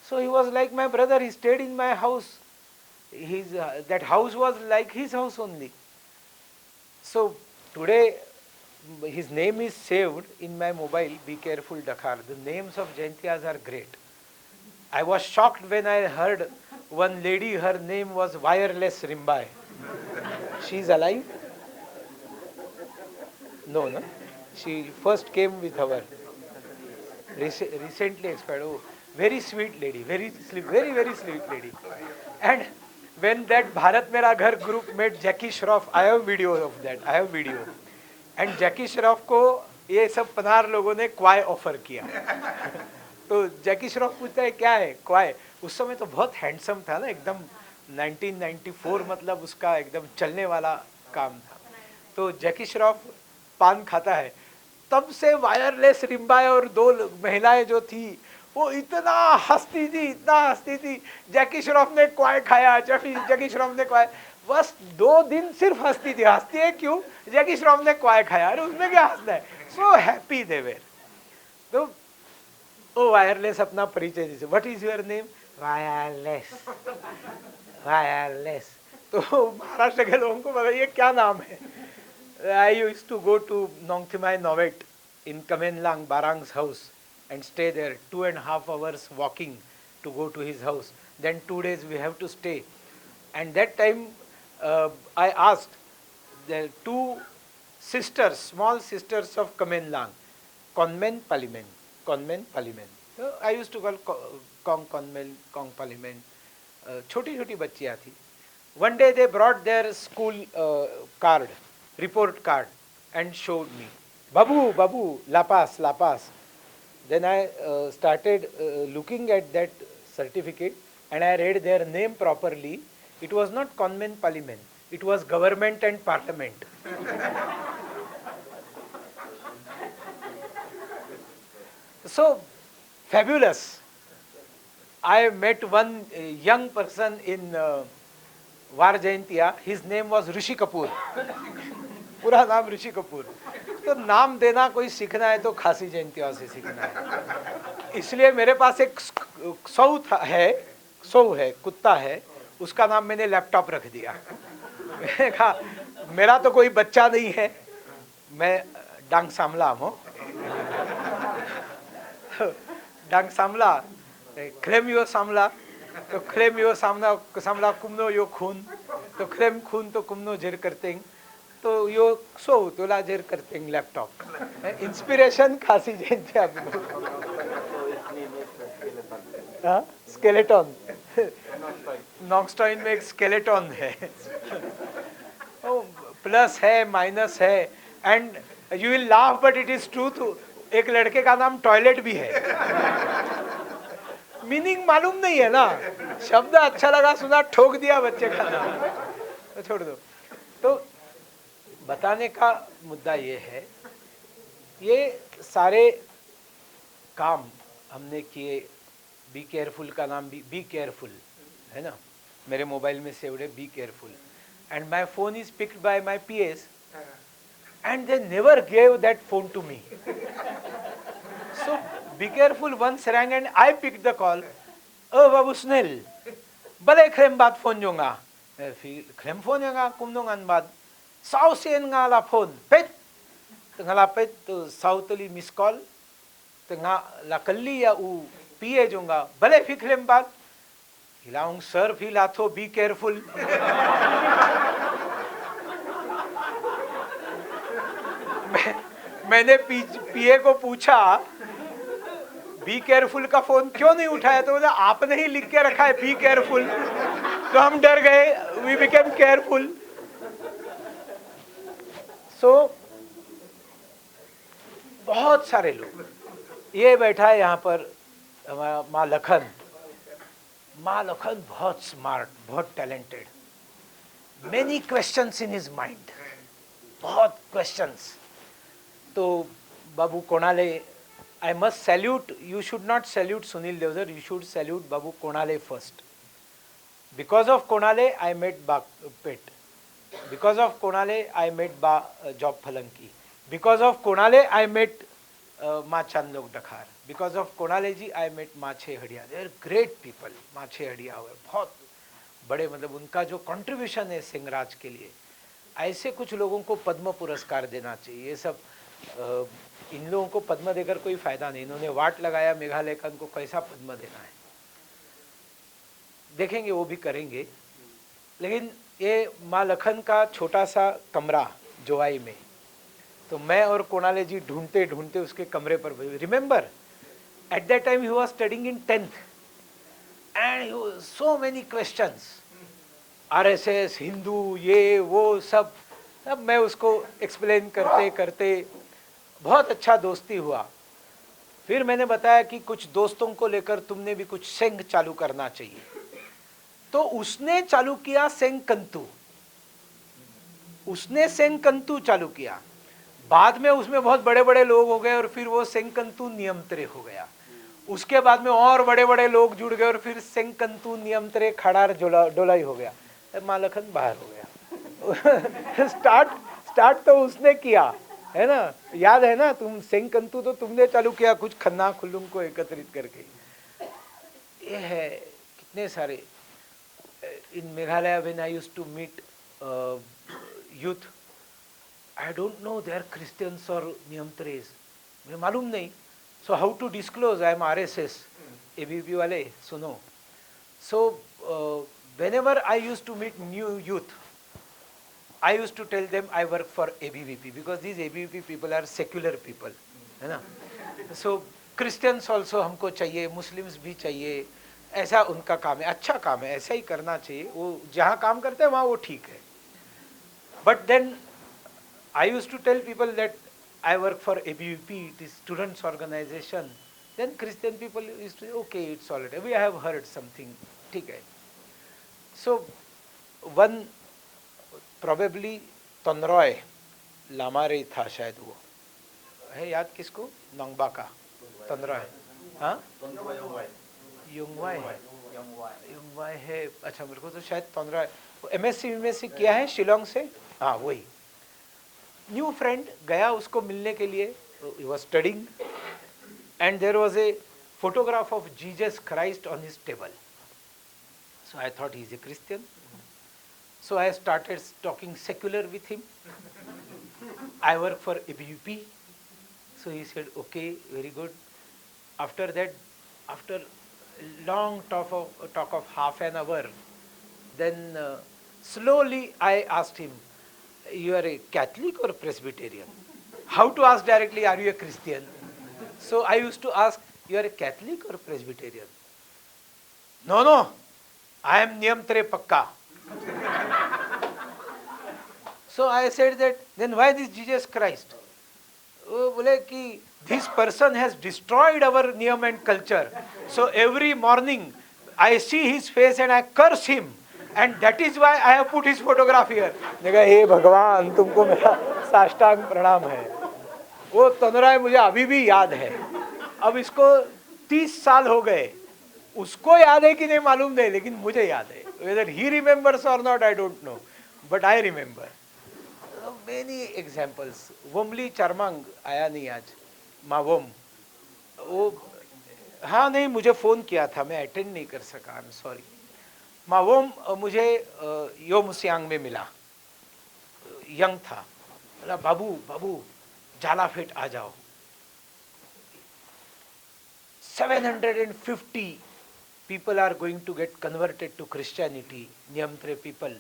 So he was like my brother, he stayed in my house. That house was like his house only. So today his name is saved in my mobile, Be Careful Dakhar. The names of Jaintiyas are great. I was shocked when I heard one lady, her name was Wireless Rimbai. She is alive? No, no. She first came with our recently expired. Oh, very sweet lady, very very sweet lady. And when that Bharat Mera Ghar group met Jackie Shroff, I have video of that. I have video. And Jackie Shroff को ये सब 15 लोगों ने क्वाय offer किया. तो जैकी श्रॉफ पूछता है क्या है क्वाय. उस समय तो बहुत हैंडसम था ना, एकदम 1994 मतलब उसका एकदम चलने वाला काम था. तो जैकी श्रॉफ पान खाता है. तब से वायरलेस रिम्बाई और 2 महिलाएं जो थी वो इतना हंसती थी. जैकी श्रॉफ ने क्वाय खाया, जैकी श्रॉफ ने क्वाय, बस 2 दिन सिर्फ हंसती है क्यों? जैकी श्रॉफ ने क्वाय खाया, अरे उसमें क्या हंसना है. So happy they were. तो ओ वायरलेस अपना परिचय दीजिए. What is your name? Wireless. Wireless. तो महाराष्ट्र के लोगों को बताइए क्या नाम है. I used to go to Nongthimai Novet in Kamenlang Barang's house and stay there 2.5 hours walking to go to his house. Then 2 days we have to stay. And that time I asked the 2 sisters, small sisters of Kamenlang, Konmen Palimen. So I used to call Konmen, Kong Palimen. छोटी बच्चियाँ थी. One day they brought their school card, report card, and showed me. Babu, La Paz. Then I started looking at that certificate and I read their name properly. It was not Konmen Palimen. It was Government and Parliament. So, fabulous. I met one young person in Var Jayantiya. His name was Rishi Kapoor. पूरा नाम ऋषि कपूर. तो नाम देना कोई सीखना है तो खासी जयंतिया से सीखना है. इसलिए मेरे पास एक सौ है कुत्ता है, उसका नाम मैंने लैपटॉप रख दिया. मैंने कहा मेरा तो कोई बच्चा नहीं है, मैं डांग सामला हूँ. डांग सामला क्रेम यो सामला, तो क्रेम यो सामला सामला कुमनो यो खून, तो क्रेम खून तो कुमनो जेर करते हैं, तो यो सो तोला जेर करते हैं लैपटॉप. इंस्पिरेशन खासी जयंती आप स्केलेटन. नॉक्सटॉइन में एक स्केलेटन है. प्लस है माइनस है, and you will laugh but it is truth. एक लड़के का नाम टॉयलेट भी है. मीनिंग मालूम नहीं है ना, शब्द अच्छा लगा सुना ठोक दिया बच्चे का नाम, तो छोड़ दो. तो बताने का मुद्दा ये है, ये सारे काम हमने किए. बी केयरफुल का नाम भी बी केयरफुल है ना, मेरे मोबाइल में सेव्ड है be careful. And my phone is picked bye my PS and they never gave that phone to me. So be careful once rang and I picked the call. Oh babu snell, bale krem bat phone jonga. फिर krem phone jonga kumdongan bat. Sau sen nga la phone pet. Ngala pet to sautali miss call. To nga la kalli ya u PA jonga. Bale फिर krem bat. हिलाऊं sir फिर लाथो be careful. मैंने PA को पूछा be careful का phone क्यों नहीं उठाया, तो बोला आपने ही लिख के रखा है बी केयरफुल. तो हम डर गए, वी बिकेम केयरफुल. सो बहुत सारे लोग, ये बैठा है यहाँ पर हमारा माँ लखन. माँ लखन बहुत स्मार्ट, बहुत talented. Many questions in his mind, बहुत क्वेश्चंस. तो बाबू कोणाले, I must salute, you should not salute Sunil Devzar, you should salute Babu Konale first. Because of Konale, I met Ba Pet. Because of Konale, I met Ba Job Phalanki. Because of Konale, I met Ma Chandok Dakhar. Because of Konale ji, I met Ma Che Hadia. They are great people. Ma Che Hadia बहुत बड़े, मतलब उनका जो contribution है सिंगराज के लिए, ऐसे कुछ लोगों को पद्म पुरस्कार देना चाहिए. ये सब इन लोगों को पद्म देकर कोई फायदा नहीं. इन्होंने वाट लगाया मेघालय का, उनको कैसा पद्म देना है देखेंगे, वो भी करेंगे. लेकिन ये माँ लखन का छोटा सा कमरा जोवाई में, तो मैं और कोणाले जी ढूंढते ढूंढते उसके कमरे पर. Remember at that time he was studying in 10th and so many questions, RSS, Hindu, ये वो सब मैं उसको एक्सप्लेन करते करते बहुत अच्छा दोस्ती हुआ. फिर मैंने बताया कि कुछ दोस्तों को लेकर तुमने भी कुछ सेंग चालू करना चाहिए. तो उसने चालू किया सेंगकंतु, उसने सेंगकंतु चालू किया. बाद में उसमें बहुत बड़े बड़े लोग हो गए और फिर वो सेंगकंतु नियमत्रे हो गया. उसके बाद में और बड़े बड़े लोग जुड़ गए और फिर सेंगकंतु नियमत्रे खड़ार डोलाई हो गया. माँ लखन बाहर हो गया. स्टार्ट तो उसने किया है ना, याद है ना, तुम सेंगकंतु तो तुमने चालू किया कुछ खन्ना खुल्लुम को एकत्रित करके. ये है कितने सारे. In Meghalaya when I used to meet youth, I don't know they are Christians और नियमत्रेज, मुझे मालूम नहीं. So how to disclose I am RSS, ABP वाले सुनो. सो whenever I used to meet new youth, I used to tell them I work for ABVP because these ABVP people are secular people, है ना. So Christians also हमको चाहिए, Muslims भी चाहिए, ऐसा उनका काम है. अच्छा काम है, ऐसा ही करना चाहिए. वो जहाँ काम करते हैं वहाँ वो ठीक है. But then I used to tell people that I work for ABVP, it is students organization. Then Christian people used to say, okay, it's all right, we have heard something, ठीक है. So one probably तनरॉय लामारे था शायद, वो है याद किसको, नंगबा का तनरॉय. हाँ युंगवाई है, युंगवाई है, अच्छा मेरे को तो शायद तोंदरा एमएससी किया है शिलोंग से, हाँ वही। न्यू फ्रेंड गया उसको मिलने के लिए, he was studying and there was a photograph of Jesus Christ on his table. So I thought he's a Christian. So I started talking secular with him. I work for ABUP. So he said, okay, very good. After that, after long talk of half an hour, then slowly I asked him, you are a Catholic or Presbyterian? How to ask directly, are you a Christian? So I used to ask, you are a Catholic or Presbyterian? No, no, I am Niyam Tre Pakka. So I said that, then why this Jesus Christ? बोले कि this person has destroyed our niyam and culture. So every morning I see his face and I curse him. And that is why I have put his photograph here. देखा हे भगवान तुमको मेरा साष्टांग प्रणाम है. वो तनराय मुझे अभी भी याद है. अब इसको 30 साल हो गए. उसको याद है कि नहीं मालूम नहीं, लेकिन मुझे याद है. Whether he remembers or not, I don't know. But I remember. Many examples. वोमली चरमांग आया नहीं आज. मावोम. वो हाँ नहीं मुझे फ़ोन किया था, मैं अटेंड नहीं कर सका. I am sorry. मावोम मुझे योमसियांग में मिला. यंग था. बोला बाबू बाबू जालाफेट आ जाओ. 750 people are going to get converted to Christianity, Nyamtre people,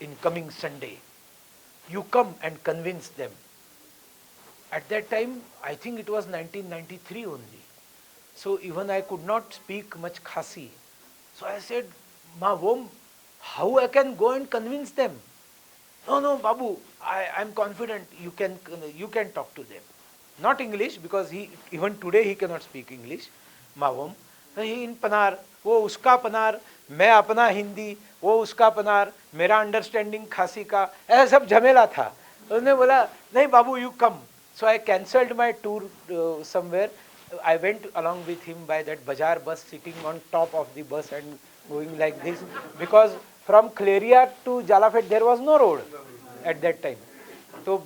in coming Sunday. You come and convince them. At that time, I think it was 1993 only. So even I could not speak much Khasi. So I said, Mawom, how I can go and convince them? No, no, Babu, I am confident you can talk to them. Not English, because even today he cannot speak English. Mawom, he in Panar, वो उसका पनार, मैं अपना हिंदी, वो उसका पनार, मेरा understanding खासी का, ऐसा सब झमेला था. उसने बोला नहीं बाबू you come. So I cancelled my tour somewhere. I went along with him by that bazaar bus, sitting on top of the bus and going like this, because from Kleria to Jalaphet there was no road at that time. तो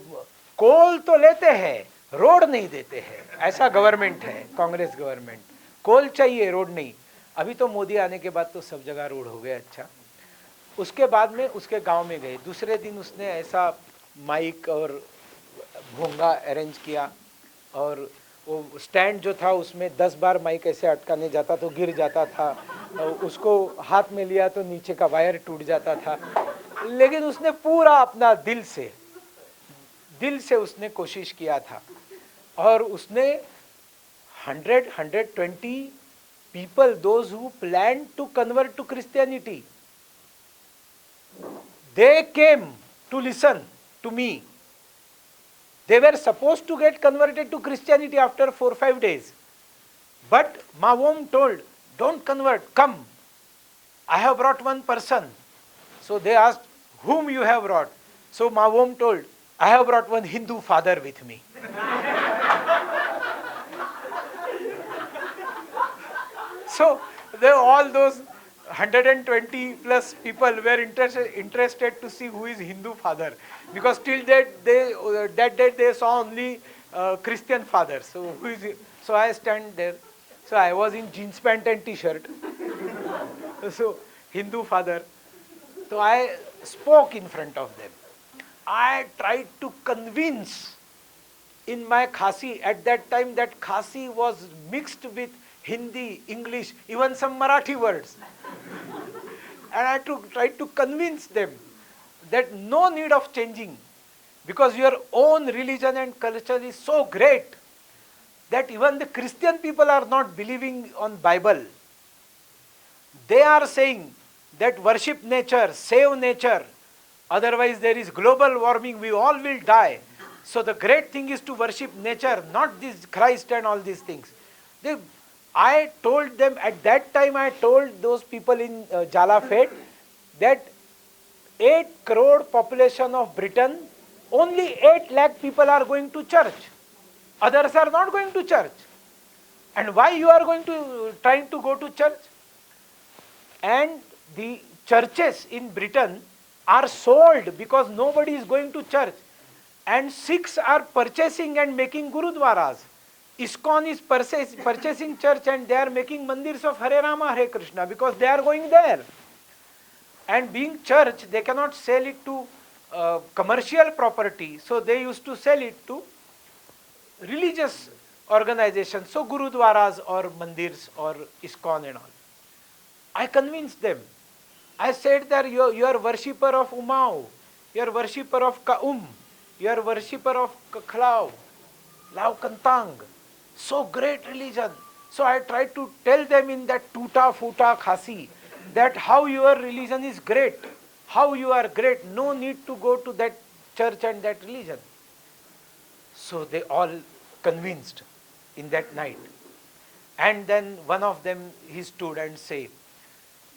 कोल तो लेते हैं, road नहीं देते हैं. ऐसा government है, कांग्रेस गवर्नमेंट. कोल चाहिए, रोड नहीं. अभी तो मोदी आने के बाद तो सब जगह रोड हो गया. अच्छा, उसके बाद में उसके गांव में गए. दूसरे दिन उसने ऐसा माइक और भोंगा अरेंज किया, और वो स्टैंड जो था उसमें 10 बार माइक ऐसे अटकाने जाता तो गिर जाता था, उसको हाथ में लिया तो नीचे का वायर टूट जाता था. लेकिन उसने पूरा अपना दिल से उसने कोशिश किया था, और उसने 120 people, those who planned to convert to Christianity, they came to listen to me. They were supposed to get converted to Christianity after 4-5 days. But Mawom told, don't convert, come. I have brought one person. So they asked, whom you have brought? So Mawom told, I have brought one Hindu father with me. So all those 120 plus people were interested to see who is Hindu father, because till that day they saw only Christian father. So who is he? So I stand there. So I was in jeans pant and t-shirt. So Hindu father. So I spoke in front of them. I tried to convince in my Khasi. At that time that Khasi was mixed with Hindi, English, even some Marathi words. And I tried to convince them that no need of changing, because your own religion and culture is so great that even the Christian people are not believing on Bible. They are saying that worship nature, save nature, otherwise there is global warming, we all will die. So the great thing is to worship nature, not this Christ and all these things. I told them, at that time I told those people in Jalafet that 8 crore population of Britain, only 8 lakh people are going to church. Others are not going to church. And why you are going to trying to go to church? And the churches in Britain are sold because nobody is going to church. And Sikhs are purchasing and making gurudwaras. ISKCON is purchasing church and they are making mandirs of Hare Rama, Hare Krishna because they are going there. And being church, they cannot sell it to commercial property, so they used to sell it to religious organizations, so gurudwaras or mandirs or ISKCON and all. I convinced them. I said that you are worshipper of Umau, you are worshipper of Kaum, you are worshipper of Kaklau, Lau Kantang. So great religion. So I tried to tell them in that tuta futa khasi that how your religion is great, how you are great, no need to go to that church and that religion. So they all convinced in that night. And then one of them, he stood and said,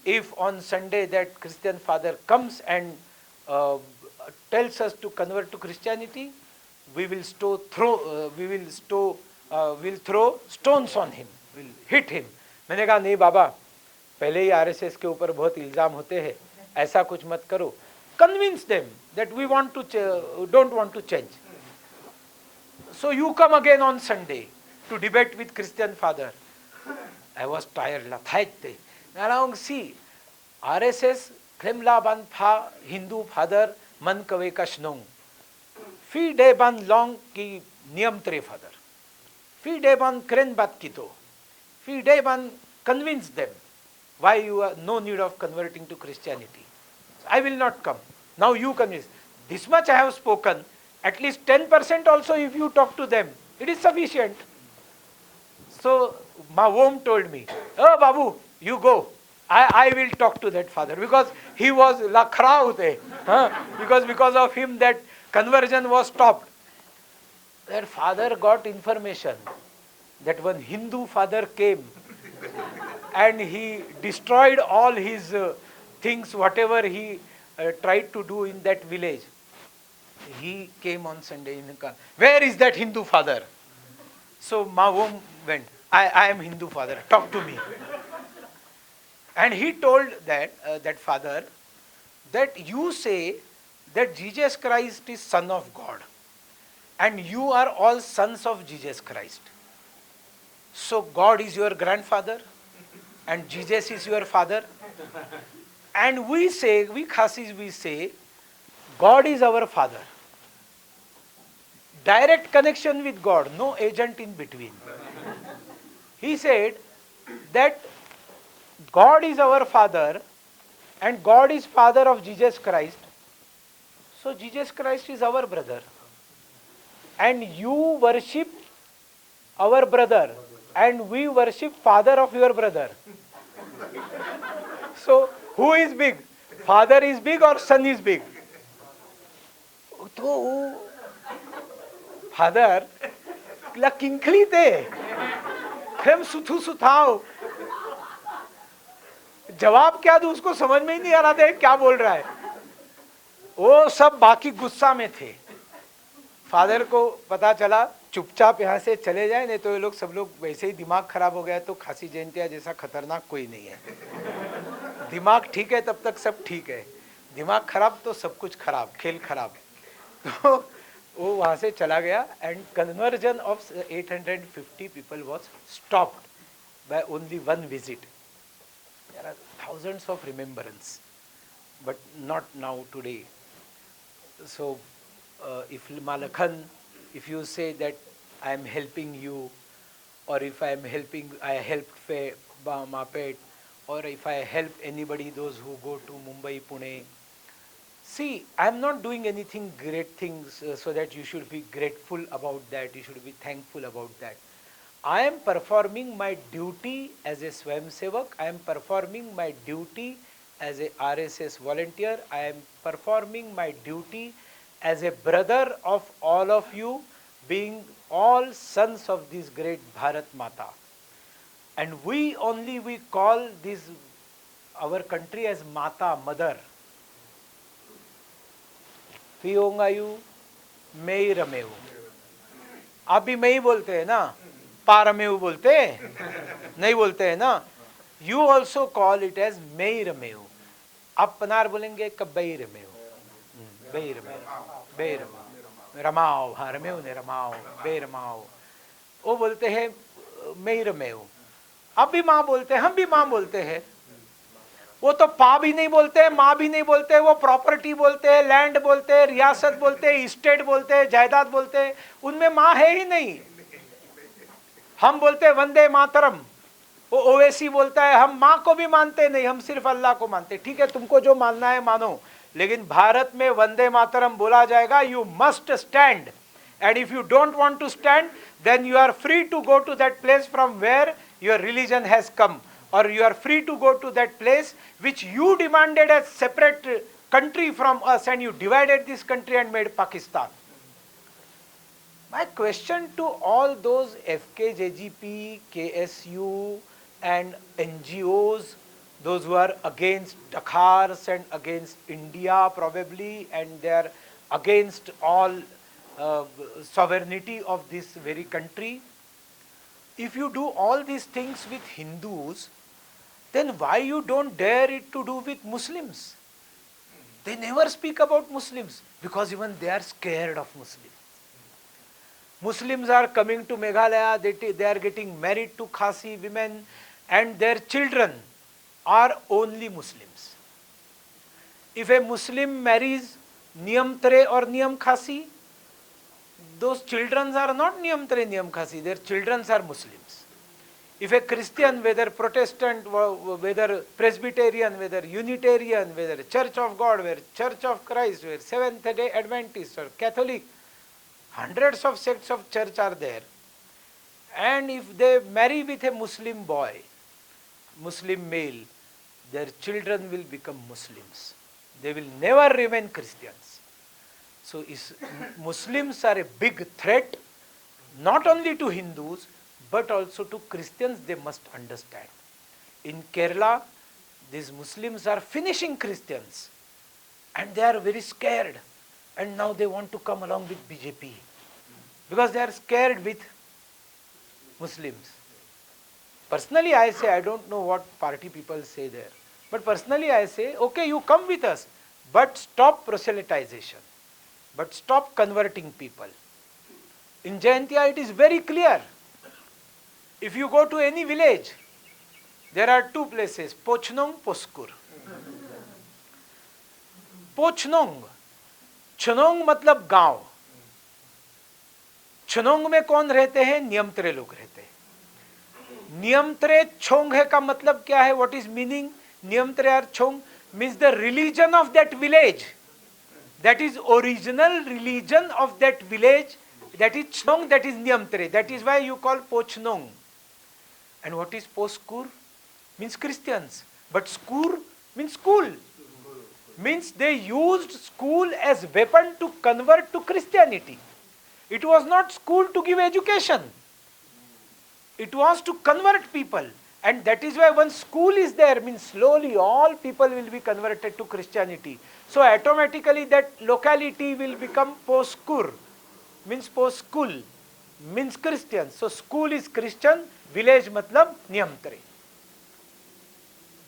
if on Sunday that Christian father comes and tells us to convert to Christianity, we'll throw stones on him, we'll hit him. मैंने कहा नहीं बाबा, पहले ही RSS के ऊपर बहुत इल्जाम होते हैं, ऐसा कुछ मत करो. Convince them that we don't want to change. So you come again on Sunday to debate with Christian father. I was tired. Now see, RSS Kremla ban pha Hindu father man kave kashnong. Fi day ban long ki niyam tre father. Fi day ban kren bat kito. Fi day ban convince them why you are no need of converting to Christianity. I will not come. Now you convince. This much I have spoken. At least 10% also if you talk to them, it is sufficient. So my womb told me, oh Babu, you go. I will talk to that father because he was lakhra hote. Because of him that conversion was stopped. That father got information that one Hindu father came and he destroyed all his things, whatever he tried to do in that village. He came on Sunday in the car. Where is that Hindu father? So my womb went, I am Hindu father, talk to me. And he told that father that you say that Jesus Christ is Son of God and you are all sons of Jesus Christ. So God is your grandfather and Jesus is your father. And we Khasis, we say, God is our father. Direct connection with God, no agent in between. He said that God is our father and God is father of Jesus Christ. So Jesus Christ is our brother. And you worship our brother and we worship father of your brother. So who is big? Father is big or son is big? तो father किंखली थे खेम सुथु सुथाओ जवाब क्या दूं उसको समझ में ही नहीं आ रहा था क्या बोल रहा है वो सब बाकी गुस्सा में थे फादर को पता चला चुपचाप यहाँ से चले जाए नहीं तो ये लोग सब लोग वैसे ही दिमाग खराब हो गया तो खासी जयंतिया जैसा खतरनाक कोई नहीं है दिमाग ठीक है तब तक सब ठीक है दिमाग खराब तो सब कुछ खराब खेल खराब तो वो वहाँ से चला गया and conversion of 850 people was stopped by only one visit. There are thousands of remembrance, but not now today. So if Malakhan, if you say that I am helping you, or if I am helping, I helped Mapet, or if I help anybody, those who go to Mumbai, Pune, see, I am not doing anything great things so that you should be grateful about that, you should be thankful about that. I am performing my duty as a Swayam Sevak, I am performing my duty as a RSS volunteer, I am performing my duty as a brother of all of you, being all sons of this great Bharat Mata. And we call this, our country as Mata, Mother. पियोंगा यू मैं ही रमे हूँ आप भी मैं ही बोलते हैं ना पारमेव बोलते हैं? नहीं बोलते हैं ना. You also call it as मेरमेव. आप पनार बोलेंगे कबैरमेव, बेरमेव, बेरमेव, रमाओ, हाँ रमेव ने रमाओ, बेरमाओ. वो बोलते हैं मेरमेव. आप भी माँ बोलते हैं, हम भी माँ बोलते हैं. वो तो पा भी नहीं बोलते, माँ भी नहीं बोलते, वो प्रॉपर्टी बोलते हैं, लैंड बोलते हैं, रियासत बोलते हैं, स्टेट बोलते हैं, जायदाद बोलते हैं. उनमें माँ है ही नहीं. हम बोलते हैं वंदे मातरम, वो ओवैसी बोलता है हम माँ को भी मानते नहीं, हम सिर्फ अल्लाह को मानते. ठीक है, तुमको जो मानना है मानो, लेकिन भारत में वंदे मातरम बोला जाएगा. You must stand, and if you don't want to stand, then you are free to go to that place from where your religion has come, or you are free to go to that place which you demanded as separate country from us, and you divided this country and made Pakistan. My question to all those FKJGP, KSU and NGOs, those who are against Dakhars and against India probably, and they are against all sovereignty of this very country. If you do all these things with Hindus, then why you don't dare it to do with Muslims? They never speak about Muslims because even they are scared of Muslims. Muslims are coming to Meghalaya, they are getting married to Khasi women, and their children are only Muslims. If a Muslim marries Niyam-Tre or Niyam Khasi, those children are not Niyam-Tre, Niyam Khasi, their children are Muslims. If a Christian, whether Protestant, whether Presbyterian, whether Unitarian, whether Church of God, whether Church of Christ, whether Seventh-day Adventist or Catholic, hundreds of sects of church are there. And if they marry with a Muslim boy, Muslim male, their children will become Muslims. They will never remain Christians. So Muslims are a big threat, not only to Hindus, but also to Christians. They must understand. In Kerala, these Muslims are finishing Christians, and they are very scared. And now they want to come along with BJP, because they are scared with Muslims. Personally, I say, I don't know what party people say there, but personally I say, okay, you come with us, but stop proselytization, but stop converting people. In Jaintia, it is very clear. If you go to any village, there are two places, Pochnong, Poskur. Pochnong, Chonong मतलब गांव. छनोंग में कौन रहते हैं? नियमत्रे लोग रहते हैं. नियमत्रे छोंग का मतलब क्या है? What is meaning? नियमत्रे और छोंग means the religion of that village. That is original religion of that village. That is छनोंग, that is Niamtre. That is why you call पोचनोंग. एंड व्हाट इज पोस्कुर? Means Christians. बट स्कूर means school. Means they used school as weapon to convert to Christianity. It was not school to give education. It was to convert people. And that is why once school is there, means slowly all people will be converted to Christianity. So automatically that locality will become Poskur, means post-school, means Christian. So school is Christian, village matlab Niyamtre.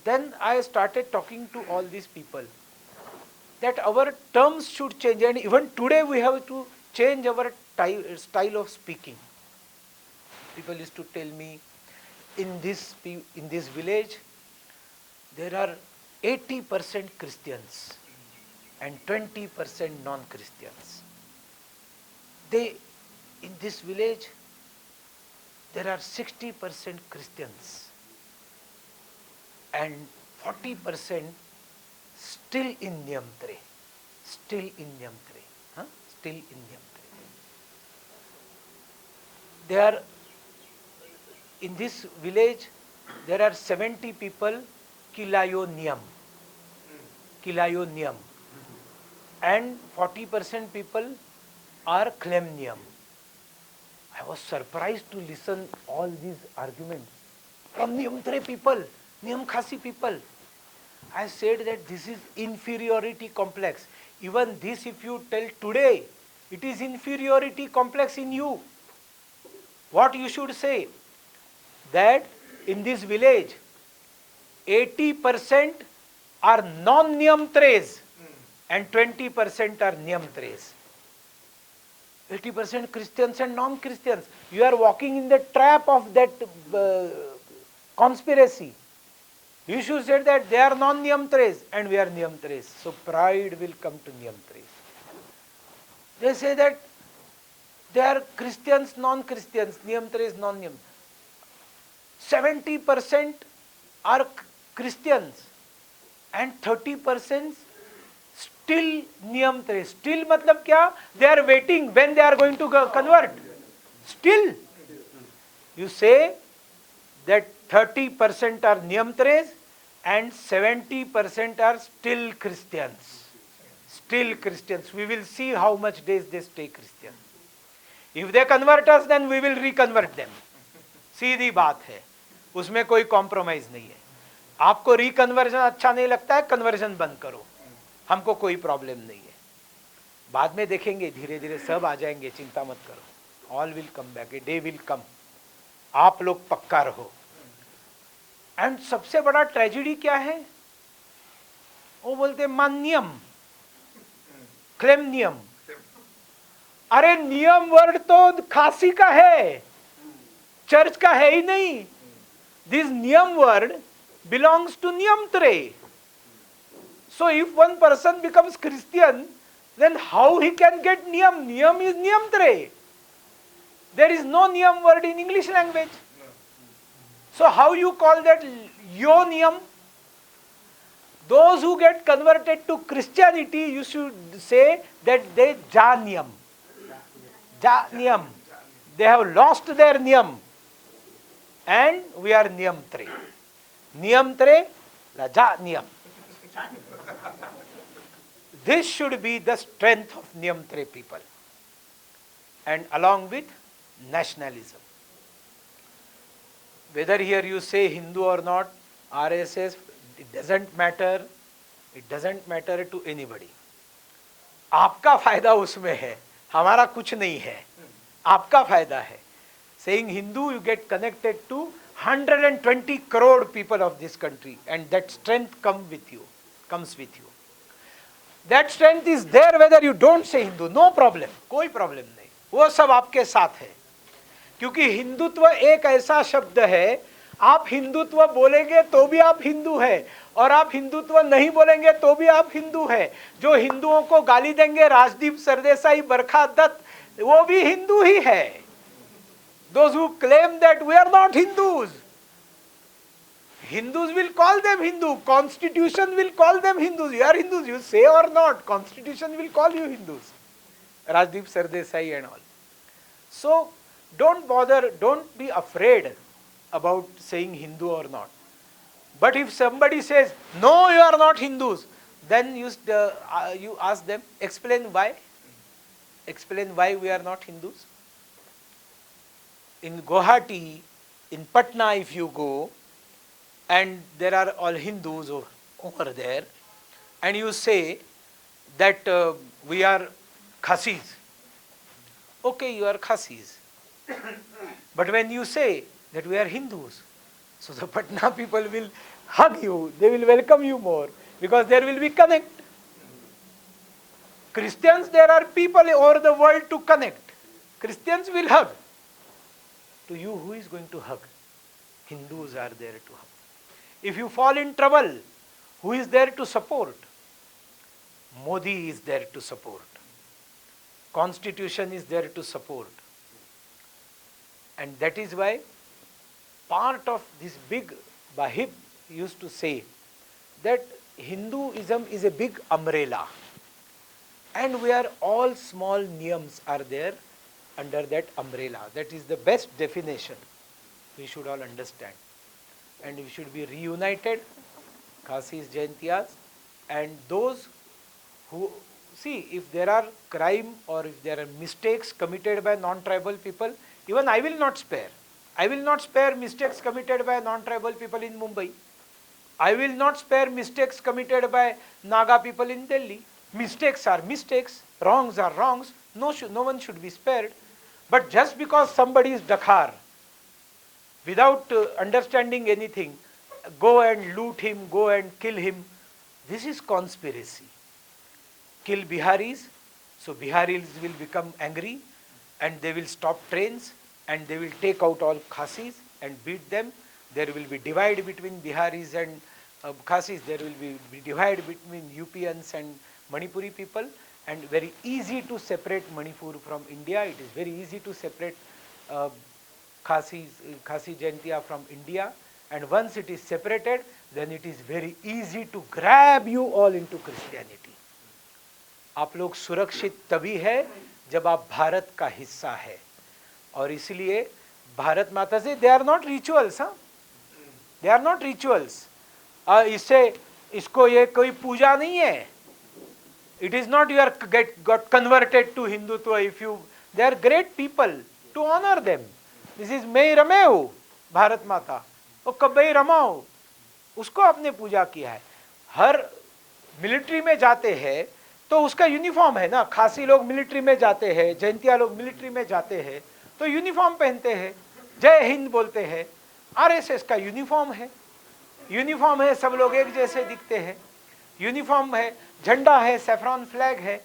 Then I started talking to all these people that our terms should change, and even today we have to change our style of speaking. People used to tell me, in this village there are 80% Christians and 20% non-Christians. In this village there are 60% Christians and 40% still in Niyamtre. Still in Niyamtre. Still in Niyamtre. There are, in this village, there are 70 people Kilayo Niyam. Kilayo Niyam. And 40% people are Klem Niyam. I was surprised to listen all these arguments from Niyamtre people, Niyam Khasi people. I said that this is inferiority complex. Even this, if you tell today, it is inferiority complex in you. What you should say? That in this village, 80% are non-niyam-tres and 20% are niyam-tres. 80% Christians and non-Christians. You are walking in the trap of that conspiracy. You should say that they are non-niyam-tres and we are niyam-tres. So pride will come to niyam-tres. They say that they are Christians, non-Christians, niyam-tres, non-niyam. 70% are Christians and 30% still niyam tre. Still matlab kya? They are waiting when they are going to convert. Still. You say that 30% are niyam tres and 70% are still Christians. Still Christians. We will see how much days they stay Christian. If they convert us, then we will reconvert them. सीधी बात है, उसमें कोई compromise नहीं है. आपको रिकन्वर्जन अच्छा नहीं लगता है, कन्वर्जन बंद करो, हमको कोई प्रॉब्लम नहीं है. बाद में देखेंगे, धीरे धीरे सब आ जाएंगे, चिंता मत करो. All will come back, a day will come. आप लोग पक्का रहो. एंड सबसे बड़ा ट्रेजेडी क्या है? वो बोलते मान्यम, क्लेम नियम. अरे नियम वर्ड तो खासी का है, चर्च का है ही नहीं. दिस नियम word belongs to niyam tre. So if one person becomes Christian, then how he can get niyam? Niyam is niyam tre. There is no niyam word in English language. So how you call that yo niyam? Those who get converted to Christianity, you should say that they ja niyam. Ja niyam. They have lost their niyam. And we are niyam tre. Niyam tre, ja niyam. This should be the strength of niyam tre people. And along with nationalism. Whether here you say Hindu or not, RSS, it doesn't matter. It doesn't matter to anybody. आपका फायदा उसमें है, हमारा कुछ नहीं है. आपका फायदा है. Saying Hindu, you get connected to 120 crore people of this country, and that strength comes with you. That strength is there whether you don't say Hindu, no problem, कोई problem नहीं. वो सब आपके साथ है. क्योंकि हिंदुत्व एक ऐसा शब्द है, आप हिंदुत्व बोलेंगे तो भी आप हिंदू है, और आप हिंदुत्व नहीं बोलेंगे तो भी आप हिंदू है. जो हिंदुओं को गाली देंगे, राजदीप सरदेसाई, बरखा दत्त, वो भी हिंदू ही है. Those who claim that we are not Hindus, Hindus will call them Hindu, Constitution will call them Hindus. You are Hindus, you say or not, Constitution will call you Hindus. Rajdeep Sardesai and all. So don't bother, don't be afraid about saying Hindu or not. But if somebody says, no, you are not Hindus, then you ask them, explain why. Explain why we are not Hindus. In Guwahati, in Patna if you go, and there are all Hindus over there, and you say that we are Khasis. Okay, you are Khasis. But when you say that we are Hindus, so the Patna people will hug you, they will welcome you more, because there will be connect. Christians, there are people over the world to connect. Christians will hug. To you, who is going to hug? Hindus are there to hug. If you fall in trouble, who is there to support? Modi is there to support. Constitution is there to support. And that is why part of this big Bahib used to say that Hinduism is a big umbrella, and where all small niyams are there under that umbrella. That is the best definition. We should all understand. And we should be reunited, Khasis, Jaintiyas, and those who, see, if there are crime or if there are mistakes committed by non-tribal people, even I will not spare. I will not spare mistakes committed by non-tribal people in Mumbai. I will not spare mistakes committed by Naga people in Delhi. Mistakes are mistakes, wrongs are wrongs. No one should be spared. But just because somebody is Dakhar, without understanding anything, go and loot him, go and kill him, this is conspiracy. Kill Biharis, so Biharis will become angry and they will stop trains and they will take out all Khasis and beat them. There will be divide between Biharis and Khasis. There will be divide between UPians and Manipuri people, and very easy to separate Manipur from India. It is very easy to separate Khasi Jaintia from India, and once it is separated, then it is very easy to grab you all into Christianity. आप लोग सुरक्षित तभी है जब आप भारत का हिस्सा है, और इसलिए भारत माता से they are not rituals, they are not rituals. इससे इसको ये कोई पूजा नहीं है. It is not you are got converted to Hindutva. If you, they are great people, to honor them. This is मैं रमे हो भारत माता, वो कभी रमाओ, उसको आपने पूजा किया है. हर मिलिट्री में जाते हैं तो उसका यूनिफॉर्म है ना. खासी लोग मिलिट्री में जाते हैं, जैंतिया लोग मिलिट्री में जाते हैं तो यूनिफॉर्म पहनते हैं, जय हिंद बोलते हैं. आरएसएस का यूनिफॉर्म है, यूनिफॉर्म है, सब लोग एक जैसे दिखते हैं. यूनिफॉर्म है, झंडा है, सेफ्रॉन फ्लैग है,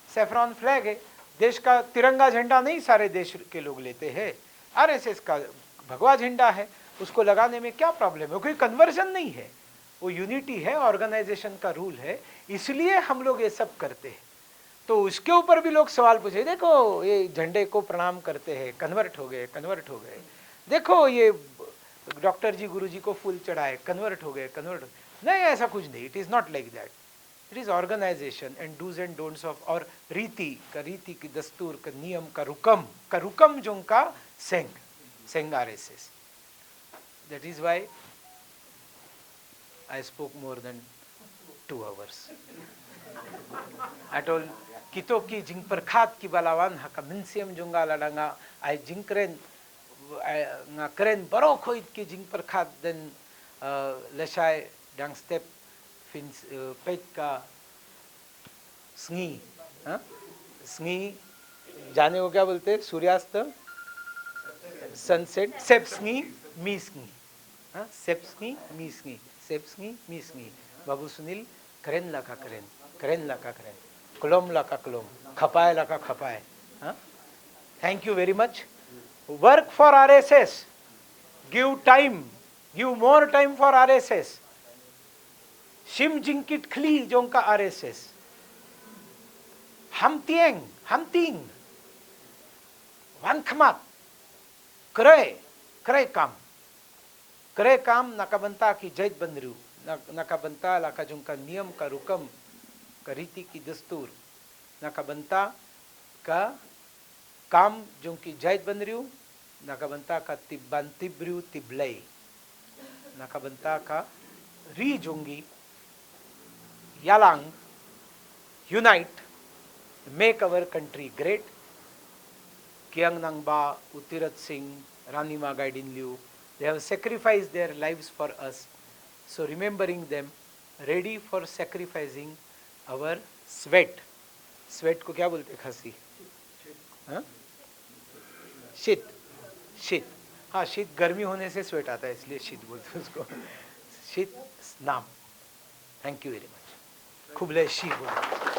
सेफ्रॉन फ्लैग है. देश का तिरंगा झंडा नहीं सारे देश के लोग लेते हैं, आरएसएस का भगवा झंडा है, उसको लगाने में क्या प्रॉब्लम है. कोई कन्वर्जन नहीं है, वो यूनिटी है, ऑर्गेनाइजेशन का रूल है, इसलिए हम लोग ये सब करते हैं. तो उसके ऊपर भी लोग सवाल पूछे, देखो ये झंडे को प्रणाम करते हैं, कन्वर्ट हो गए, कन्वर्ट हो गए. देखो ये डॉक्टर जी गुरु जी को फूल चढ़ाए, कन्वर्ट हो गए, कन्वर्ट. नहीं, ऐसा कुछ नहीं. It is not like that. It is organisation and dos and don'ts of, और रीति की दस्तूर का नियम का रुकम जो उनका Seng RSS. That is why I spoke more than 2 hours. I told kito ki jing perkhat ki balawan haka minsiam junga ladanga I jingkren nga kren baro khoit ki jing perkhat den lesai dang step fins pet ka sngi sngi जाने को क्या बोलते हैं, सूर्यास्त, sunset, सेप्सनी मीस्नी, सेप्सनी मीस्नी, सेप्सनी मीस्नी. बाबू सुनील करेन लाका करेन, करेन लाका करेन, क्लोम लाका क्लोम, खपाए लाका खपाए. Thank you very much. Work for RSS, give time, give more time for RSS. शिम जिंकिट खली जोंका आरएसएस. हमतिंग वन खमात करे काम नकाबंता की जैत बंदरू, नकाबंता लाका जुनका नियम का रुकम का रीति की दस्तूर, नकाबंता का काम जो की जैत बंदरू, नकाबंता का तिब्रू तिबलई, नकाबंता का री जोंगी यालांग unite, make our country great. Kiang Nangbah, U Tirot Singh, Ranima Gaidinliu, they have sacrificed their lives for us. So remembering them, ready for sacrificing our sweat. Sweat को क्या बोलते खासी? हाँ? शीत. हाँ, शीत गर्मी होने से स्वेट आता है, इसलिए शीत बोलते हैं उसको. शीत नाम. Thank you very much. खुबले शी बोलते.